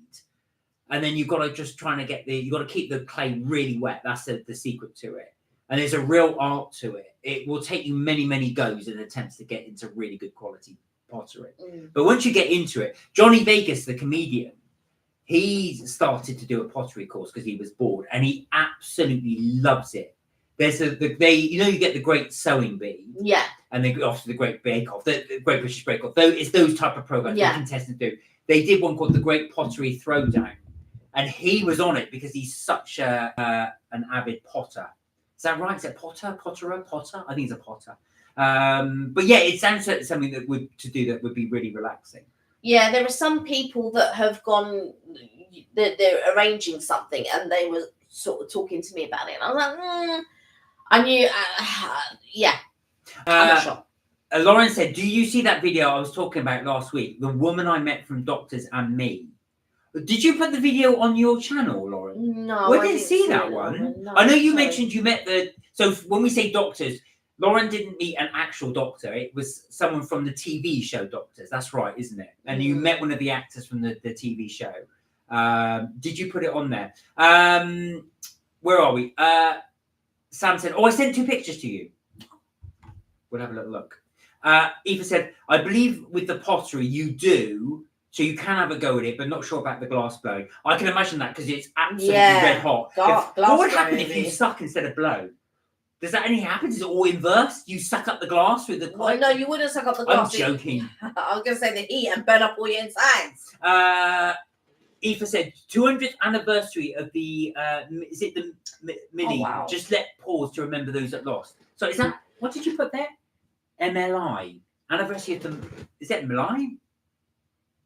And then you've got to just you've got to keep the clay really wet. That's the secret to it. And there's a real art to it. It will take you many, many goes and attempts to get into really good quality pottery. But once you get into it, Johnny Vegas, the comedian, he started to do a pottery course because he was bored, and he absolutely loves it. There's you get the Great Sewing Bee. Yeah. And then off to the Great Bake Off, the Great British Bake Off. It's those type of programs that contestants do. They did one called the Great Pottery Throwdown. And he was on it because he's such an avid potter. Is that right? Is it potter? Potter? I think he's a potter. But yeah, it sounds like something that would be really relaxing. Yeah, there are some people that have gone, they're arranging something, and they were sort of talking to me about it. And I was like, I knew, I'm not sure. Lauren said, do you see that video I was talking about last week? The woman I met from Doctors and Me. Did you put the video on your channel, Lauren? No, I didn't see that one. No, I know you mentioned you met so when we say doctors, Lauren didn't meet an actual doctor. It was someone from the TV show Doctors. That's right, isn't it? And you met one of the actors from the TV show. Did you put it on there? Where are we? Sam said, I sent 2 pictures to you. We'll have a little look. Eva said, I believe with the pottery you do, so you can have a go at it, but not sure about the glass blowing. I can imagine that because it's absolutely red hot. What would happen if you suck instead of blow? Does that only happen? Is it all inverse? You suck up the glass with the pipe? Well, no, you wouldn't suck up the glass. I'm joking. I was going to say the heat and burn up all your insides. Eva said, 200th anniversary of the, is it the Mini? Oh, wow. Just let pause to remember those that lost. So is that, what did you put there? MLI. Anniversary of the, is that MLI?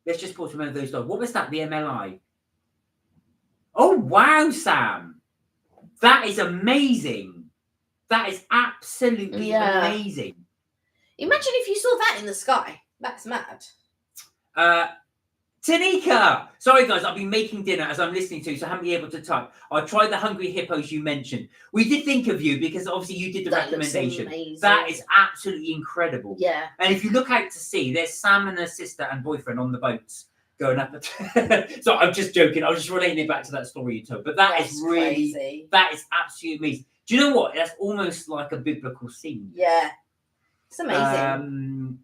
Let's just pause to remember those lost. What was that, the MLI? Oh, wow, Sam. That is amazing. That is absolutely amazing. Imagine if you saw that in the sky. That's mad. Tanika! Sorry, guys, I've been making dinner as I'm listening to, so I haven't been able to type. I tried the hungry hippos you mentioned. We did think of you because obviously you did the recommendation. That is absolutely incredible. Yeah. And if you look out to sea, there's Sam and her sister and boyfriend on the boats going up. So I'm just joking. I was just relating it back to that story you told. But that's really crazy. That is absolutely amazing. Do you know what? That's almost like a biblical scene. Yeah. It's amazing.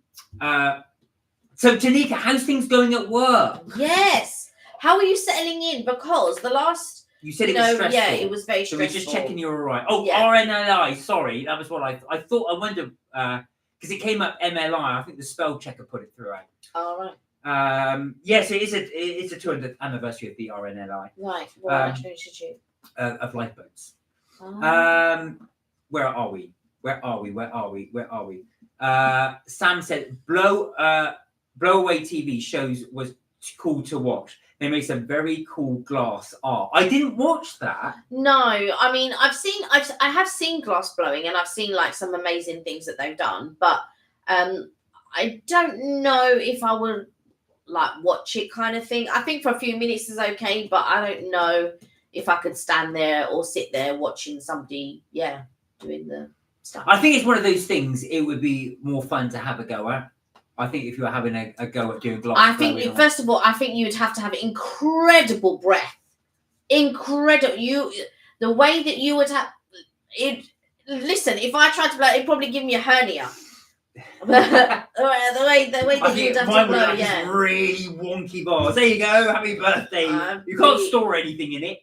So, Tanika, how's things going at work? Yes. How are you settling in? Because the last... You said it was stressful. Yeah, it was very stressful. So we're just checking you're all right. Oh, yeah. RNLI, sorry. That was what I thought. I wonder, because it came up MLI. I think the spell checker put it through. All right. Yes, it's a 200th anniversary of the RNLI. Right. What National Institute? Of Lifeboats. Oh. Where are we? Sam said, Blow Away TV shows was cool to watch. They made some very cool glass art. I didn't watch that. No, I mean, I have seen glass blowing, and I've seen like some amazing things that they've done, but I don't know if I would like watch it kind of thing. I think for a few minutes is okay, but I don't know if I could stand there or sit there watching somebody, doing the stuff. I think it's one of those things. It would be more fun to have a go at. I think if you're having a go at doing glass, I think first of all, I think you would have to have incredible breath, the way that you would have it. Listen, if I tried to blow, it'd probably give me a hernia. the way that you'd have to blow, really wonky bars. There you go. Happy birthday. You can't store anything in it.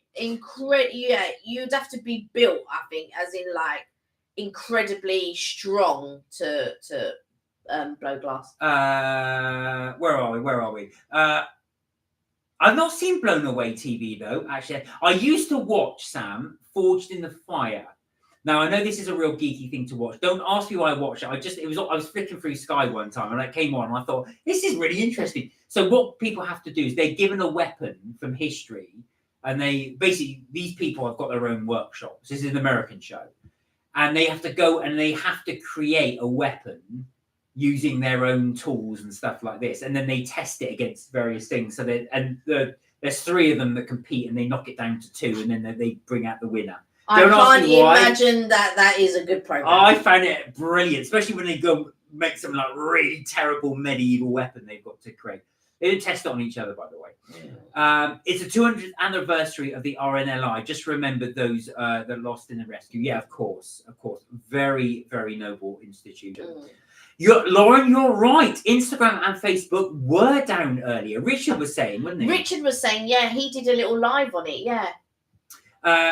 You'd have to be built. I think, as in like incredibly strong to blow glass. Where are we? I've not seen Blown Away TV though. Actually, I used to watch Sam Forged in the Fire. Now I know this is a real geeky thing to watch. Don't ask me why I watched it. I was flicking through Sky one time and it came on and I thought this is really interesting. So what people have to do is they're given a weapon from history, and they basically, these people have got their own workshops. This is an American show, and they have to go and they have to create a weapon using their own tools and stuff like this, and then they test it against various things. So there's 3 of them that compete, and they knock it down to 2, and then they bring out the winner. I can't imagine that is a good program. I found it brilliant, especially when they go make some like really terrible medieval weapon they've got to create. They didn't test it on each other, by the way. It's the 200th anniversary of the RNLI. Just remember those that lost in the rescue. Yeah, of course. Very, very noble institution. Lauren, you're right. Instagram and Facebook were down earlier. Richard was saying, wasn't he? Richard was saying, yeah, he did a little live on it, yeah.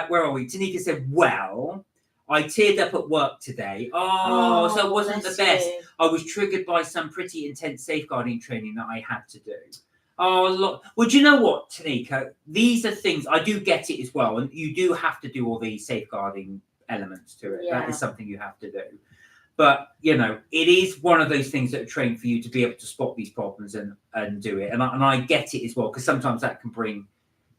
Where are we? Tanika said, well, I teared up at work today. So it wasn't the best. I was triggered by some pretty intense safeguarding training that I had to do. Well, do you know what, Tanika? These are things, I do get it as well. And you do have to do all these safeguarding elements to it. Yeah. That is something you have to do. But, it is one of those things that are trained for you to be able to spot these problems and do it. And I get it as well, because sometimes that can bring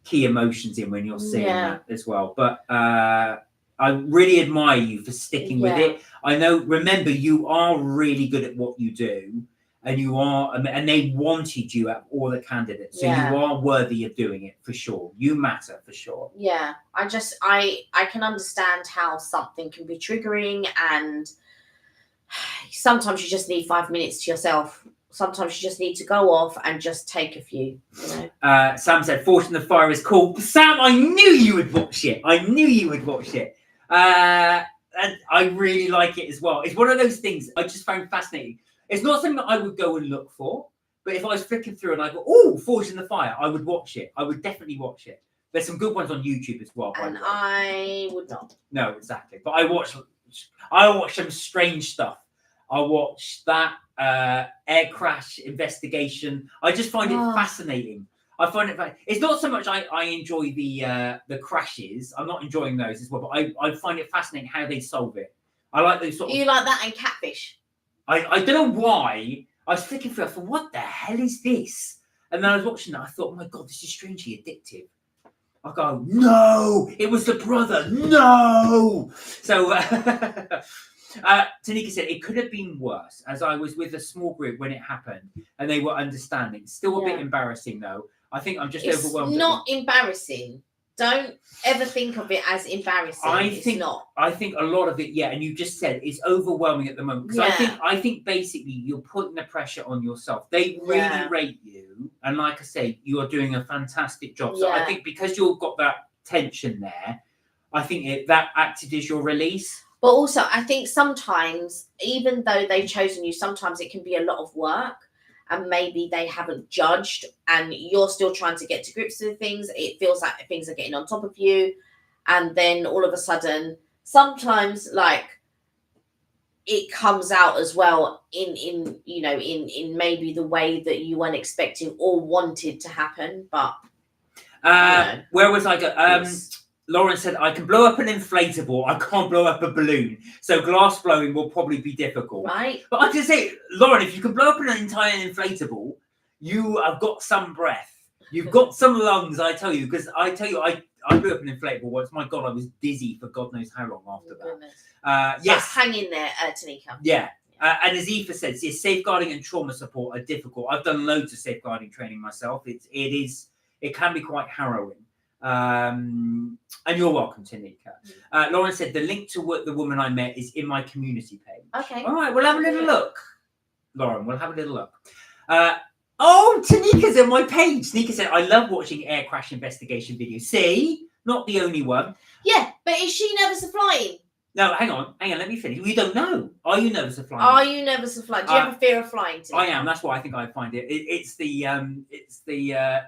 key emotions in when you're seeing that as well. But I really admire you for sticking with it. I know, remember, you are really good at what you do, and they wanted you at all the candidates. So you are worthy of doing it for sure. You matter for sure. Yeah. I can understand how something can be triggering, and sometimes you just need 5 minutes to yourself. Sometimes you just need to go off and just take a few. Sam said, Forged in the Fire is cool. Sam, I knew you would watch it. And I really like it as well. It's one of those things I just found fascinating. It's not something that I would go and look for, but if I was flicking through and I go, oh, Forged in the Fire, I would watch it. I would definitely watch it. There's some good ones on YouTube as well. And I would not. No, exactly. But I watch some strange stuff. I watched that air crash investigation. I just find it fascinating. I find it. It's not so much I enjoy the crashes. I'm not enjoying those as well, but I find it fascinating how they solve it. I like those sort of. You like that and Catfish? I don't know why. I was flicking through. I thought, what the hell is this? And then I was watching that. I thought, oh my god, this is strangely addictive. I go, no, it was the brother. No. So. Tanika said it could have been worse, as I was with a small group when it happened, and they were understanding. Still a bit embarrassing though. I think I'm just overwhelmed. It's not embarrassing. Don't ever think of it as embarrassing. It's not. I think a lot of it, and you just said it's overwhelming at the moment. Because I think basically you're putting the pressure on yourself. They really rate you, and like I say, you are doing a fantastic job. So I think because you've got that tension there, I think that acted as your release. But also, I think sometimes, even though they've chosen you, sometimes it can be a lot of work. And maybe they haven't judged, and you're still trying to get to grips with things. It feels like things are getting on top of you, and then all of a sudden, sometimes like it comes out as well in maybe the way that you weren't expecting or wanted to happen. But where was I go? Lauren said, I can blow up an inflatable. I can't blow up a balloon. So glass blowing will probably be difficult. Right. But I just say, Lauren, if you can blow up an entire inflatable, you have got some breath. You've got some lungs, I tell you. Because I blew up an inflatable once. My God, I was dizzy for God knows how long after that. Yes. Hang in there, Tanika. Yeah. And as Aoife says, yes, safeguarding and trauma support are difficult. I've done loads of safeguarding training myself. It can be quite harrowing. And you're welcome, Tanika. Lauren said the link to the woman I met is in my community page. Okay. All right, we'll have a little look. Lauren, we'll have a little look. Tanika's in my page. Tanika said, I love watching air crash investigation videos. See? Not the only one. Yeah, but is she nervous of flying? No, hang on, let me finish. We don't know. Are you nervous of flying? Are you nervous of flying? Do you have a fear of flying? I am. That's why I think I find it. It's the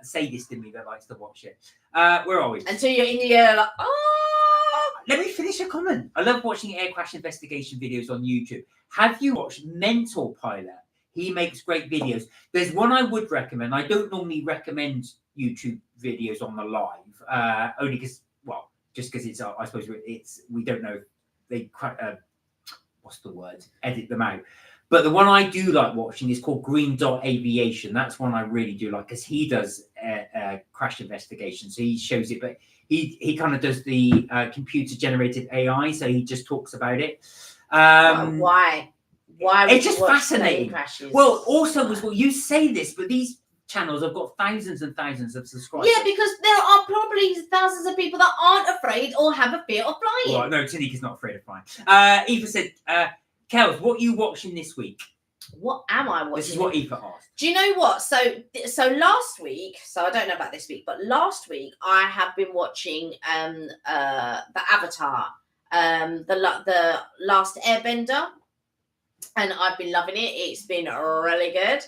sadist in me that likes to watch it. Where are we? Until you're in the air, like, oh. Let me finish a comment. I love watching air crash investigation videos on YouTube. Have you watched Mental Pilot? He makes great videos. There's one I would recommend. I don't normally recommend YouTube videos on the live, only because, just because it's, I suppose we don't know. They edit them out. But the one I do like watching is called Green Dot Aviation. That's one I really do like because he does crash investigation. So he shows it, but he kind of does the computer generated AI. So he just talks about it. Why? It's just fascinating. Well, also as well, you say this, but these channels have got thousands and thousands of subscribers. Yeah, because there are probably thousands of people that aren't afraid or have a fear of flying. Well, no, Tanika's not afraid of flying. Eva said, Kels, what are you watching this week? What am I watching? This is what Eva asked. Do you know what? So last week, so I don't know about this week, but last week I have been watching the Avatar, the Last Airbender, and I've been loving it. It's been really good.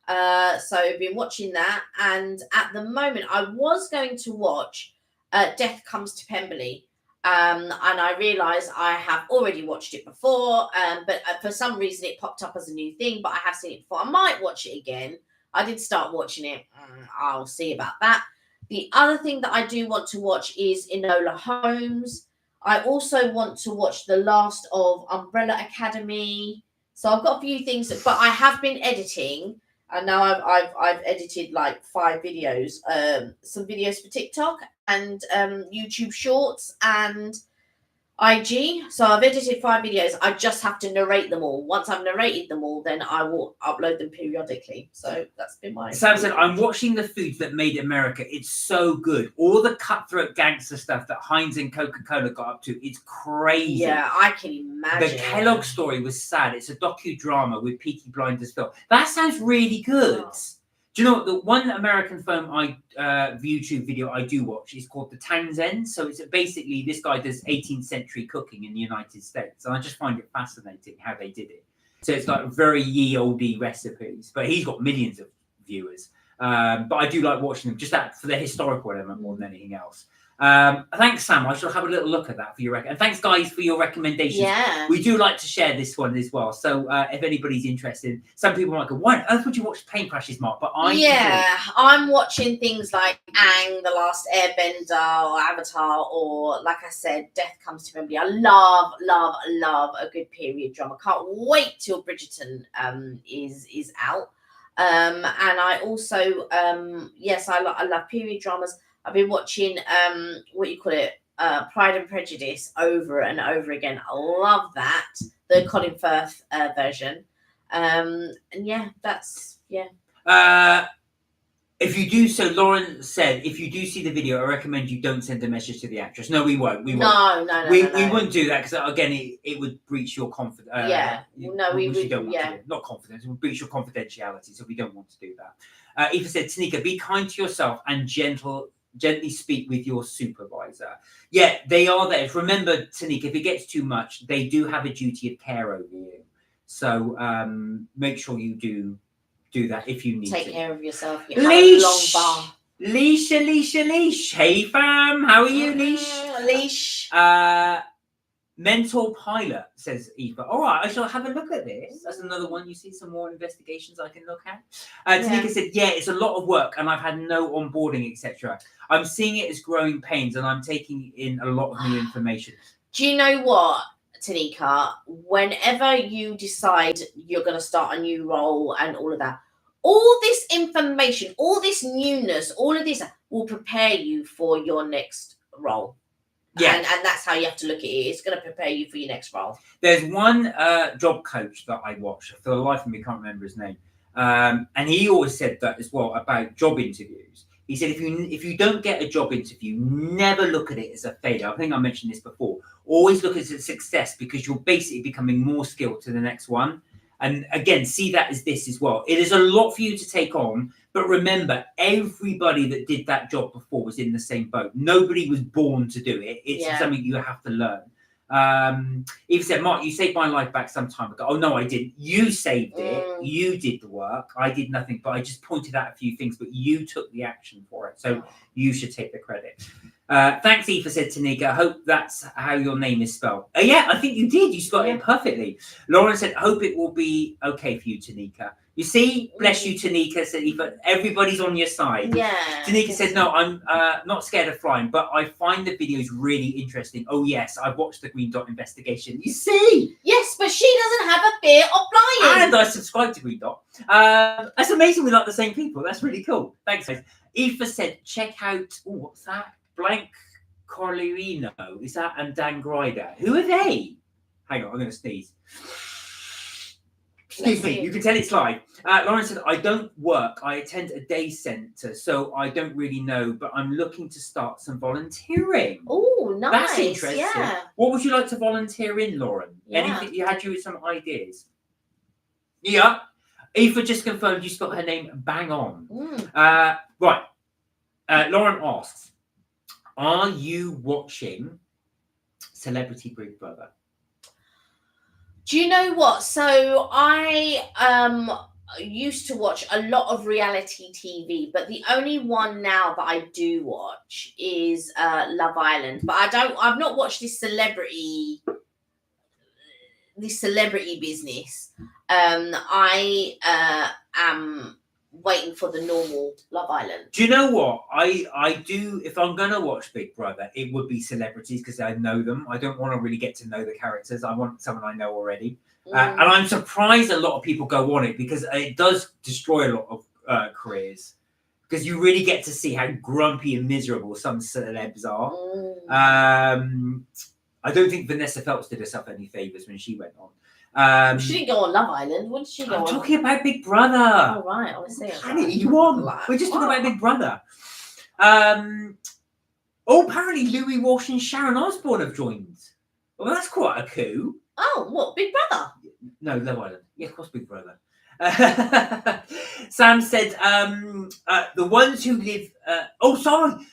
So I've been watching that, and at the moment I was going to watch Death Comes to Pemberley, and I realised I have already watched it before, but for some reason it popped up as a new thing, but I have seen it before. I might watch it again. I did start watching it. I'll see about that. The other thing that I do want to watch is Enola Holmes. I also want to watch the last of Umbrella Academy. So I've got a few things, but I have been editing. And now I've edited like 5 videos, some videos for TikTok and YouTube Shorts and IG. So I've edited 5 videos. I just have to narrate them all. Once I've narrated them all, then I will upload them periodically. So that's been my... Sam said, I'm watching The Foods That Made America. It's so good. All the cutthroat gangster stuff that Heinz and Coca-Cola got up to, it's crazy. Yeah, I can imagine. The Kellogg story was sad. It's a docudrama with Peaky Blinders film. That sounds really good. Oh. Do you know what? The one American film YouTube video I do watch is called The Townsend. So it's basically this guy does 18th century cooking in the United States. And I just find it fascinating how they did it. So it's like very ye olde recipes, but he's got millions of viewers. But I do like watching them just for the historical element more than anything else. Thanks, Sam. I shall have a little look at that for your and thanks, guys, for your recommendations. Yeah, we do like to share this one as well. So if anybody's interested, some people might go, "Why on earth would you watch plane crashes, Mark?" But I'm watching things like Aang, The Last Airbender, or Avatar, or like I said, Death Comes to Pemberley. I love a good period drama. Can't wait till Bridgerton is out. And I also I love period dramas. I've been watching Pride and Prejudice over and over again. I love that. the Colin Firth version. And yeah, that's If you do so, Lauren said, if you do see the video, I recommend you don't send a message to the actress. No, we won't. We won't. No. We wouldn't do that because again, it would breach your confidence. We don't want to do. yeah. Not confidence. It would breach your confidentiality, so we don't want to do that. Eva said, Tanika, be kind to yourself and gently speak with your supervisor. Yeah, they are there. Remember, Tanika, if it gets too much, they do have a duty of care over you. So make sure you do that if you need Take to. care of yourself. You Leash. have a long bar. Leash. Hey fam, how are you, Leash? Mental pilot, says Eva. All right, I shall have a look at this. That's another one. You see some more investigations I can look at. Tanika said, yeah, it's a lot of work and I've had no onboarding, etc. I'm seeing it as growing pains and I'm taking in a lot of new information. Do you know what, Tanika? Whenever you decide you're going to start a new role and all of that, all this information, all this newness, all of this will prepare you for your next role. Yeah. And that's how you have to look at it. It's going to prepare you for your next role. There's one job coach that I watch. For the life of me, I can't remember his name. And he always said that as well about job interviews. He said, if you don't get a job interview, never look at it as a failure. I think I mentioned this before. Always look at it as a success because you're basically becoming more skilled to the next one. And again, see that as this as well. It is a lot for you to take on, but remember, everybody that did that job before was in the same boat. Nobody was born to do it. It's something you have to learn. Eve said, Mark, you saved my life back some time ago. Oh, no, I didn't. You saved it. You did the work. I did nothing, but I just pointed out a few things, but you took the action for it. So you should take the credit. Thanks, Eva, said Tanika. I hope that's how your name is spelled. Yeah, I think you did. You spelled it perfectly. Lauren said, hope it will be okay for you, Tanika. You see, bless you, Tanika, said Eva. Everybody's on your side. Yeah. Tanika said, no, I'm not scared of flying, but I find the videos really interesting. Oh, yes, I've watched the Green Dot investigation. You see? Yes, but she doesn't have a fear of flying. And I subscribe to Green Dot. That's amazing. We like the same people. That's really cool. Thanks, guys. Eva said, check out, what's that? Blank Corleino. Is that and Dan Grider? Who are they? Hang on, I'm going to sneeze. Excuse me, you can tell it's live. Lauren said, I don't work. I attend a day centre, so I don't really know, but I'm looking to start some volunteering. Oh, nice. That's interesting. Yeah. What would you like to volunteer in, Lauren? Yeah. Anything you had with some ideas? Yeah. Eva just confirmed you spelled her name bang on. Right. Lauren asks, are you watching Celebrity Big Brother? Do you know what? So I used to watch a lot of reality TV, but the only one now that I do watch is Love Island. But I've not watched this celebrity business. I am waiting for the normal Love Island. Do you know what? I do, if I'm going to watch Big Brother, it would be celebrities because I know them. I don't want to really get to know the characters. I want someone I know already. And I'm surprised a lot of people go on it because it does destroy a lot of careers. Because you really get to see how grumpy and miserable some celebs are. I don't think Vanessa Phelps did herself any favours when she went on. She didn't go on Love Island. When did she go on? I'm talking about Big Brother. Oh, right. I was saying. You on? We're just talking about Big Brother. Apparently Louis Walsh and Sharon Osbourne have joined. Well, that's quite a coup. Oh, what? Big Brother? No, Love Island. Yeah, of course, Big Brother. Sam said, the ones who live...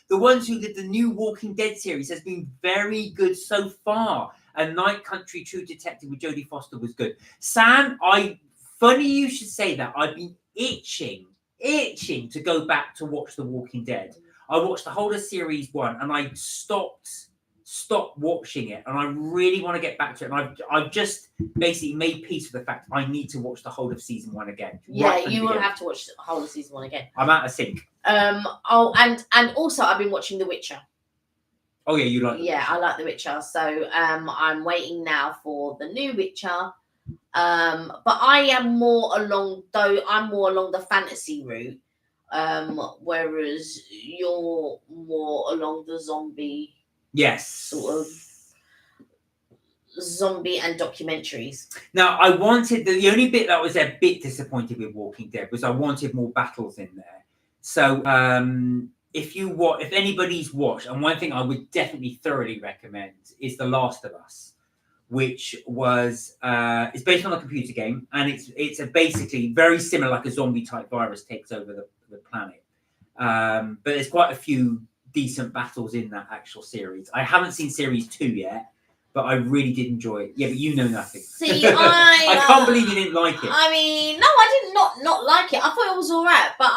the ones who live the new Walking Dead series has been very good so far. And Night Country True Detective with Jodie Foster was good. Sam, funny you should say that. I've been itching to go back to watch The Walking Dead. I watched the whole of series 1 and I stopped watching it, and I really want to get back to it. And I've just basically made peace with the fact I need to watch the whole of season 1 again. Yeah, you will have to watch the whole of season 1 again. I'm out of sync. And also I've been watching The Witcher. Oh yeah, you like? Yeah, I like The Witcher. So I'm waiting now for the new Witcher. But I am more along the fantasy route, whereas you're more along the zombie. Yes. Sort of zombie and documentaries. Now, I wanted the only bit that I was a bit disappointed with Walking Dead was I wanted more battles in there. So, if anybody's watched, and one thing I would definitely thoroughly recommend is The Last of Us, which was it's based on a computer game, and it's a basically very similar, like a zombie type virus takes over the planet. But there's quite a few decent battles in that actual series. I haven't seen series 2 yet, but I really did enjoy it. Yeah, but you know nothing. See, I can't believe you didn't like it. I mean, no, I did not like it. I thought it was all right, but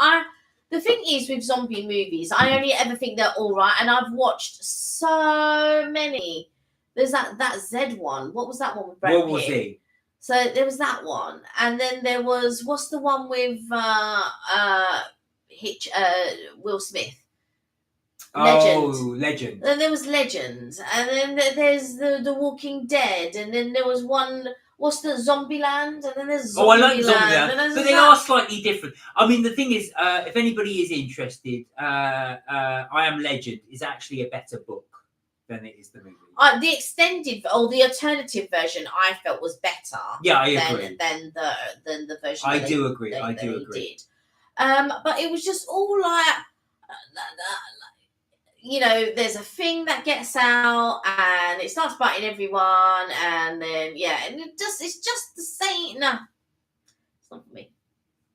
the thing is with zombie movies, I only ever think they're all right, and I've watched so many. There's that Z one. What was that one with Brad Pitt? What was it? So there was that one, and then there was what's the one with Will Smith? Legend. Oh, Legend. Then there was Legend, and then there's the Walking Dead, and then there was one. What's the Zombieland? And then there's Zombieland. Oh, I like Zombieland, but they are slightly different. I mean, the thing is, if anybody is interested, I Am Legend is actually a better book than it is the movie. The extended or the alternative version, I felt was better. Yeah, I agree. Than the version. I do agree. I do agree. Did. But it was just all like, you know, there's a thing that gets out and it starts biting everyone, and then and it's just the same. No, it's not for me.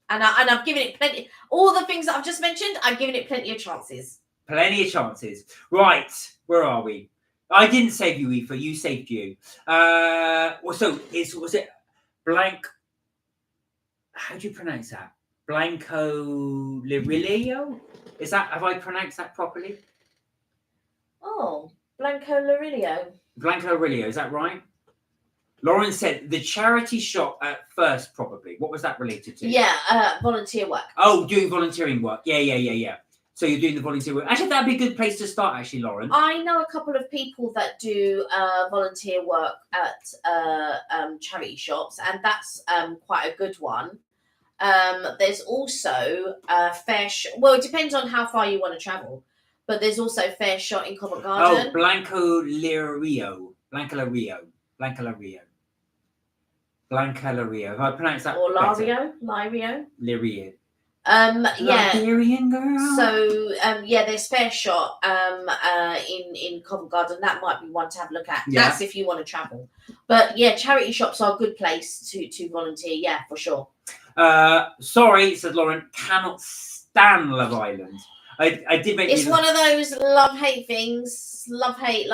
And I've given it plenty. All the things that I've just mentioned, I've given it plenty of chances. Plenty of chances. Right, where are we? I didn't save you, Aoife. You saved you. So was it blank? How do you pronounce that? Blanco Lirilio? Is that? Have I pronounced that properly? Oh, Blanco Lirilio. Blanco Lirilio, is that right? Lauren said the charity shop at first, probably. What was that related to? Yeah, volunteer work. Oh, doing volunteering work. Yeah. So you're doing the volunteer work. Actually, that'd be a good place to start, actually, Lauren. I know a couple of people that do volunteer work at charity shops, and that's quite a good one. There's also Fair Shot. Well, it depends on how far you want to travel, but there's also Fair Shot in Covent Garden. Oh, Blanco Lirio. Have I pronounced that? Or Lirio. Lirio. Liberian girl. So there's Fair Shot in Covent Garden. That might be one to have a look at. Yeah. That's if you want to travel. But yeah, charity shops are a good place to volunteer. Yeah, for sure. Sorry, said Lauren. Cannot stand Love Island. I did make. It's one of those love-hate things. Love hate.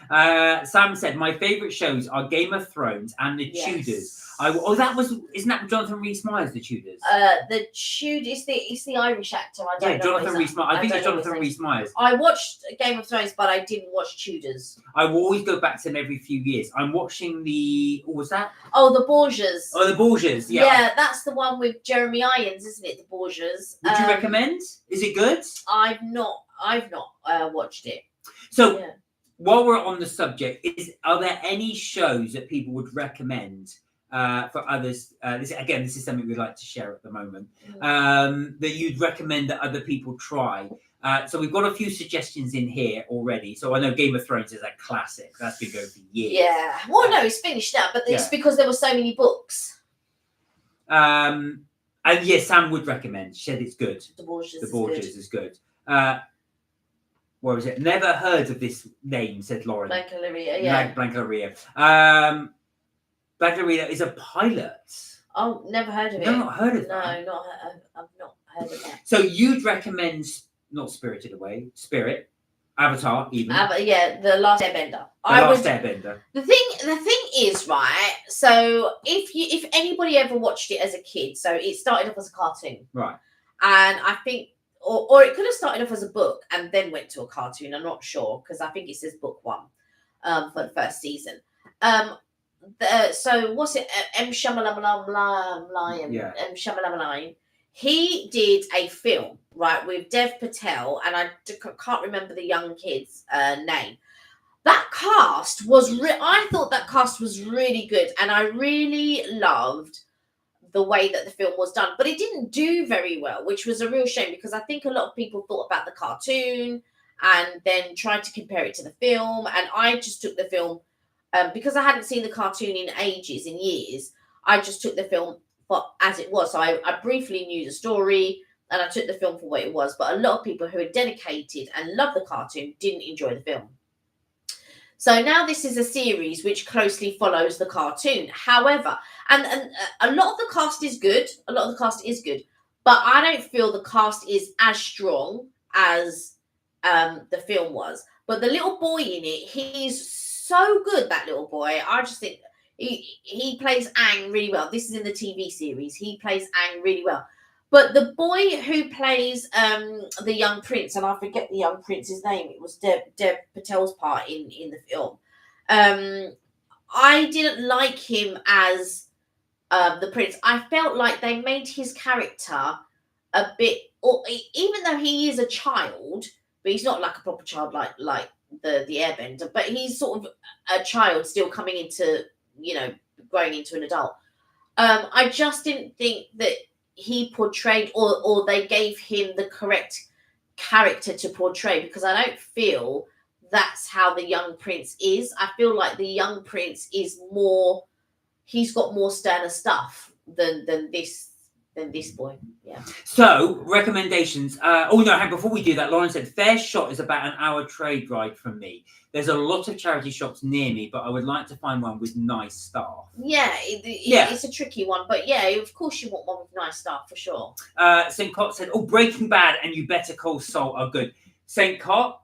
Sam said my favourite shows are Game of Thrones and The Tudors. Isn't that Jonathan Rhys-Meyers, The Tudors? The Tudors, it's the Irish actor. I don't know. Jonathan Rhys-Meyers. I think it's Jonathan Rhys-Meyers. I watched Game of Thrones, but I didn't watch Tudors. I will always go back to them every few years. I'm watching what was that? Oh, The Borgias. Oh, The Borgias, yeah. Yeah, that's the one with Jeremy Irons, isn't it? The Borgias. Would you recommend? Is it good? I've not watched it. So, while we're on the subject, are there any shows that people would recommend for others? This is something we'd like to share at the moment. That you'd recommend that other people try. So we've got a few suggestions in here already. So I know Game of Thrones is a classic. That's been going for years. Yeah. Well, no, it's finished now, but it's because there were so many books. And yes, Sam would recommend. She said it's good. The Borgias is good. What was it? Never heard of this name, said Lauren. Blanca Liria, yeah. Blanca Liria. Blanca Liria is a pilot. Oh, never heard of it. I've not heard of that. I've not heard of that. So you'd recommend not Spirited Away, Spirit, Avatar, even. The Last Airbender. Airbender. The thing is, right? So if anybody ever watched it as a kid, so it started off as a cartoon, right? And I think. Or it could have started off as a book and then went to a cartoon. I'm not sure because I think it says book 1 for the first season. So what's it? M. Shyamalan. He did a film, right, with Dev Patel, and I can't remember the young kid's name. That cast was. I thought that cast was really good, and I really loved the way that the film was done, but it didn't do very well, which was a real shame because I think a lot of people thought about the cartoon and then tried to compare it to the film, and I just took the film because I hadn't seen the cartoon in years, I just took the film for as it was. So I briefly knew the story and I took the film for what it was. But a lot of people who are dedicated and love the cartoon didn't enjoy the film. So now this is a series which closely follows the cartoon. However, and a lot of the cast is good. A lot of the cast is good. But I don't feel the cast is as strong as the film was. But the little boy in it, he's so good, that little boy. I just think he plays Aang really well. This is in the TV series. He plays Aang really well. But the boy who plays the young prince, and I forget the young prince's name, it was Dev Patel's part in the film. I didn't like him as the prince. I felt like they made his character a bit, or even though he is a child, but he's not like a proper child like the airbender, but he's sort of a child still coming into, growing into an adult. I just didn't think that he portrayed or they gave him the correct character to portray, because I don't feel that's how the young prince is. I feel like the young prince is more, he's got more sterner stuff than this boy. Yeah. So recommendations. Before we do that, Lauren said Fair Shot is about an hour trade ride from me. There's a lot of charity shops near me, but I would like to find one with nice staff. Yeah, it's a tricky one, but yeah, of course you want one with nice staff for sure. St. Cot said, Breaking Bad and You Better Call Saul are good. St. Cot.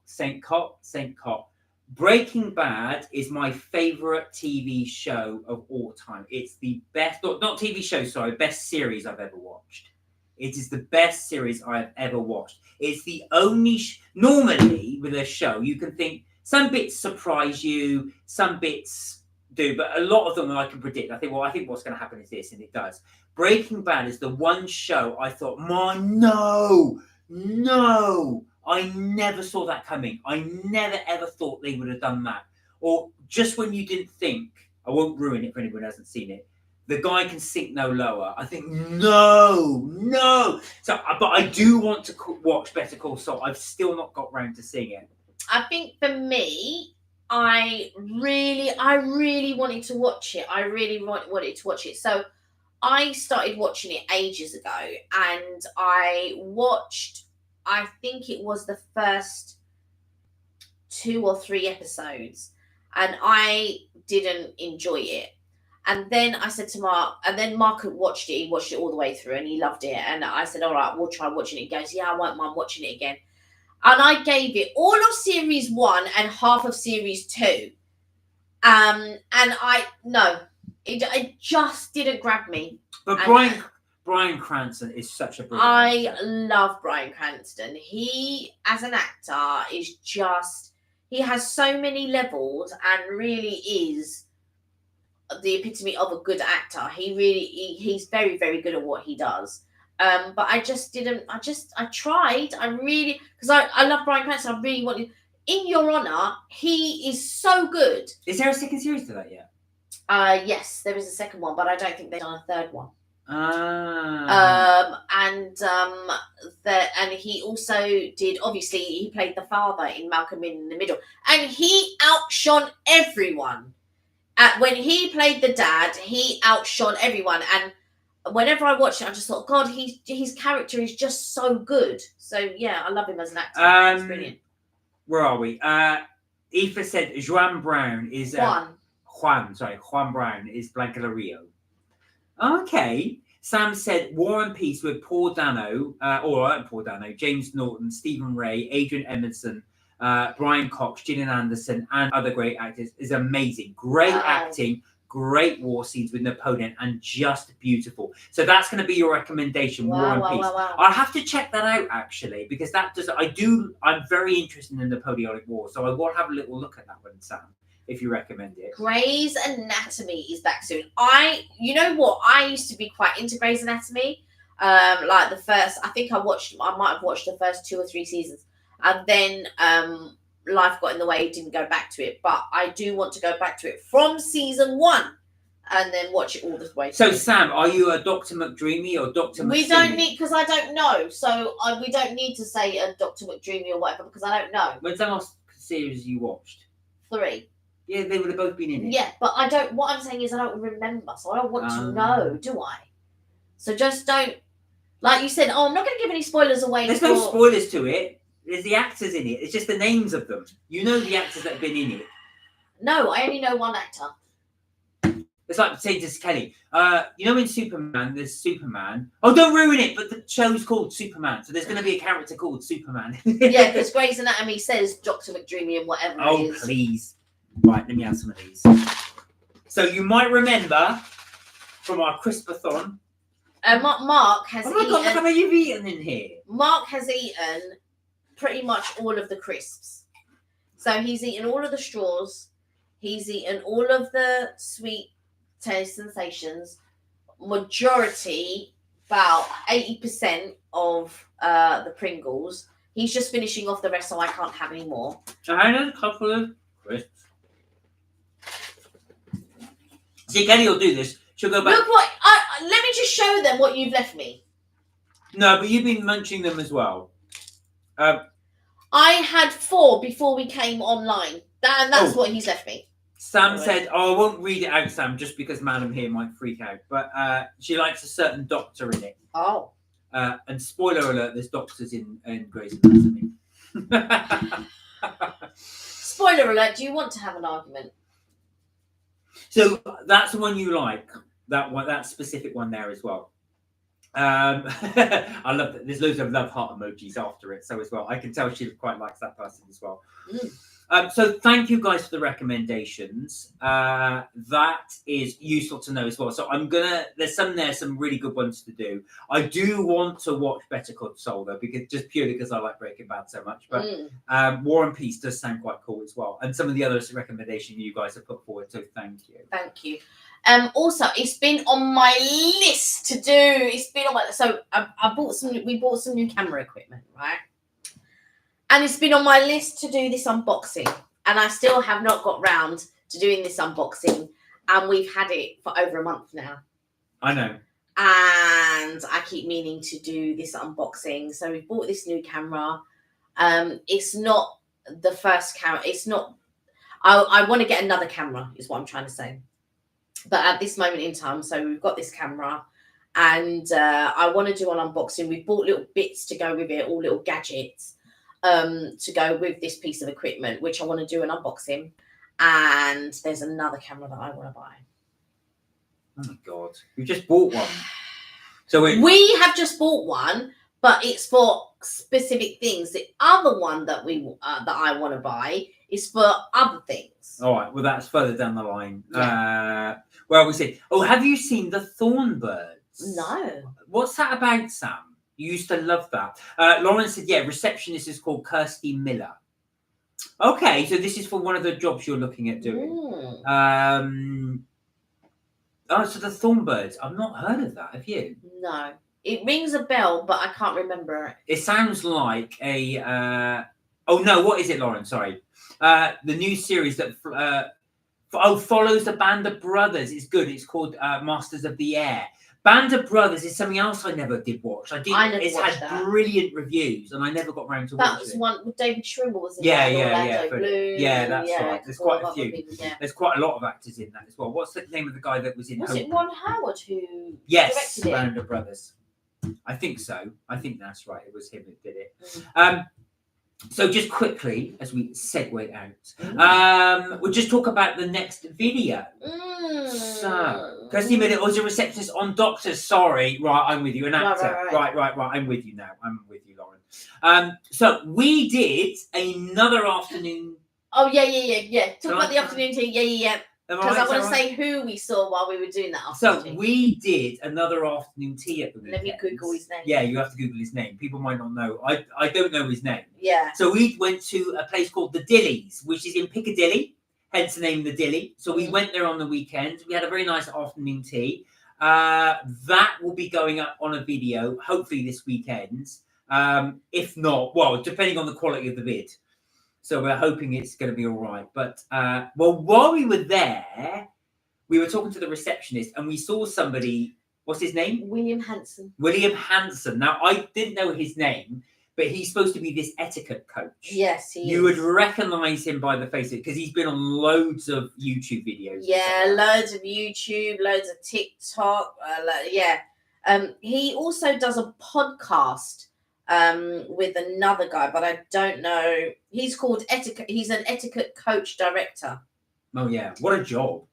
Breaking Bad is my favorite TV show of all time. It's the best, not TV show, sorry, best series I've ever watched. It is the best series I have ever watched. It's the only, normally with a show, you can think some bits surprise you, some bits do, but a lot of them I can predict. I think what's going to happen is this, and it does. Breaking Bad is the one show I thought, no, I never saw that coming. I never ever thought they would have done that. Or just when you didn't think, I won't ruin it for anyone who hasn't seen it, the guy can sink no lower. I think, no. So, but I do want to watch Better Call Saul. I've still not got round to seeing it. I think for me, I really wanted to watch it. I really wanted to watch it. So I started watching it ages ago, and I watched, I think it was the first 2 or 3 episodes, and I didn't enjoy it. And then I said to Mark, and then Mark had watched it. He watched it all the way through, and he loved it. And I said, all right, we'll try watching it. He goes, yeah, I won't mind watching it again. And I gave it all of series 1 and half of series 2. And it just didn't grab me. But Bryan Cranston is such a brilliant actor. Love Bryan Cranston. He, as an actor, is just, he has so many levels and really is the epitome of a good actor. He's very, very good at what he does. But I tried, because I love Bryan Cranston. I really wanted, In Your Honor, he is so good. Is there a second series to that yet? Yes, there is a second one, but I don't think they've done a third one. And he also did, obviously, he played the father in Malcolm in the Middle, and he outshone everyone. When he played the dad, he outshone everyone, and whenever I watched it, I just thought, God, his character is just so good. So yeah, I love him as an actor. He's brilliant. Where are we? Aoife said Juan Brown is Juan Brown is Blanca La Rio. Okay. Sam said War and Peace with Paul Dano, James Norton, Stephen Ray, Adrian Emerson, Brian Cox, Gillian Anderson, and other great actors is amazing. Great acting, great war scenes with Napoleon, and just beautiful. So that's going to be your recommendation, War and Peace. I'll have to check that out actually, because I'm very interested in the Napoleonic War, so I will have a little look at that one, Sam, if you recommend it. Grey's Anatomy is back soon. You know what? I used to be quite into Grey's Anatomy. Like the first, I might have watched the first 2 or 3 seasons, and then life got in the way, didn't go back to it. But I do want to go back to it from season 1 and then watch it all the way through. So Sam, are you a Dr. McDreamy or Dr. McSimmy? We don't need, because I don't know. So we don't need to say a Dr. McDreamy or whatever, because I don't know. When's the last series you watched? 3. Yeah, they would have both been in it. Yeah, but I don't. What I'm saying is, I don't remember, so I don't want to know, do I? So just don't. Like you said, oh, I'm not going to give any spoilers away. There's no spoilers to it. There's the actors in it. It's just the names of them. You know the actors that have been in it. No, I only know one actor. It's like say to Kelly, you know in Superman, there's Superman. Oh, don't ruin it, but the show's called Superman, so there's going to be a character called Superman. Yeah, because Grey's Anatomy says Dr. McDreamy and whatever it is. Oh, please. Right, let me have some of these. So you might remember from our Crispathon. Mark has eaten. Oh my God, look how many you've eaten in here. Mark has eaten pretty much all of the crisps. So he's eaten all of the straws. He's eaten all of the sweet taste sensations. Majority, about 80% of the Pringles. He's just finishing off the rest, so I can't have any more. I had a couple of crisps. See, Kelly will do this. She'll go back. Look what. Let me just show them what you've left me. No, but you've been munching them as well. I had 4 before we came online. That's what he's left me. Sam said, "Oh, I won't read it out, Sam, just because Madam here might freak out." But she likes a certain doctor in it. Oh. And spoiler alert: there's doctors in Grey's Anatomy. Spoiler alert! Do you want to have an argument? So that's the one you like. That specific one there as well. I love that. There's loads of love heart emojis after it, so as well. I can tell she quite likes that person as well. So thank you guys for the recommendations. That is useful to know as well. So there's some really good ones to do. I do want to watch Better Call Saul though, purely because I like Breaking Bad so much. But War and Peace does sound quite cool as well. And some of the other recommendations you guys have put forward, so thank you. Thank you. Also, it's been on my list to do. It's been on my so we bought some new camera equipment, right? And it's been on my list to do this unboxing, and I still have not got round to doing this unboxing. And we've had it for over a month now. I know. And I keep meaning to do this unboxing. So we bought this new camera. It's not the first camera. It's not. I want to get another camera, is what I'm trying to say. But at this moment in time, so we've got this camera, and I want to do an unboxing. We bought little bits to go with it, all little gadgets to go with this piece of equipment, which I want to do an unboxing. And there's another camera that I want to buy. Oh my God, you just bought one. So we have just bought one, but it's for specific things. The other one that that I want to buy is for other things. All right, well that's further down the line. Yeah. Well, we see. Oh, have you seen the Thornbirds? No. What's that about, Sam? You used to love that. Lauren said, yeah, receptionist is called Kirsty Miller. Okay, so this is for one of the jobs you're looking at doing. So the Thornbirds. I've not heard of that. Have you? No. It rings a bell, but I can't remember it. It sounds like a... Oh, no, what is it, Lauren? Sorry. The new series that follows the Band of Brothers. It's good. It's called Masters of the Air. Band of Brothers is something else I never did watch. It's had brilliant reviews, and I never got around to watching it. That was one with David Schwimmer, wasn't it? Yeah. Bloom, that's right. There's quite a few. People, There's quite a lot of actors in that as well. What's the name of the guy that was in? Was it Ron Howard who directed it? Band of Brothers. I think so. I think that's right. It was him who did it. So just quickly, as we segue out, we'll just talk about the next video. So, Kirsty Miller was a receptionist on Doctors. Sorry, right, I'm with you, an actor. Right. I'm with you now. I'm with you, Lauren. So we did another afternoon. Oh yeah. Talk about the afternoon tea. Yeah. Because I want to say who we saw while we were doing that afternoon tea. We did another afternoon tea at the weekend. Let me Google his name. Yeah, you have to Google his name. People might not know. I don't know his name. Yeah. So we went to a place called the Dillies, which is in Piccadilly, hence the name The Dilly. So we went there on the weekend. We had a very nice afternoon tea. That will be going up on a video, hopefully this weekend. If not, well, depending on the quality of the vid. So we're hoping it's going to be all right. But, while we were there, we were talking to the receptionist and we saw somebody, what's his name? William Hanson. Now, I didn't know his name, but he's supposed to be this etiquette coach. Yes, you would recognise him by the face of it because he's been on loads of YouTube videos. Yeah, loads of YouTube, loads of TikTok. He also does a podcast with another guy, but I don't know. He's called etiquette. He's an etiquette coach director. Oh yeah, what a job!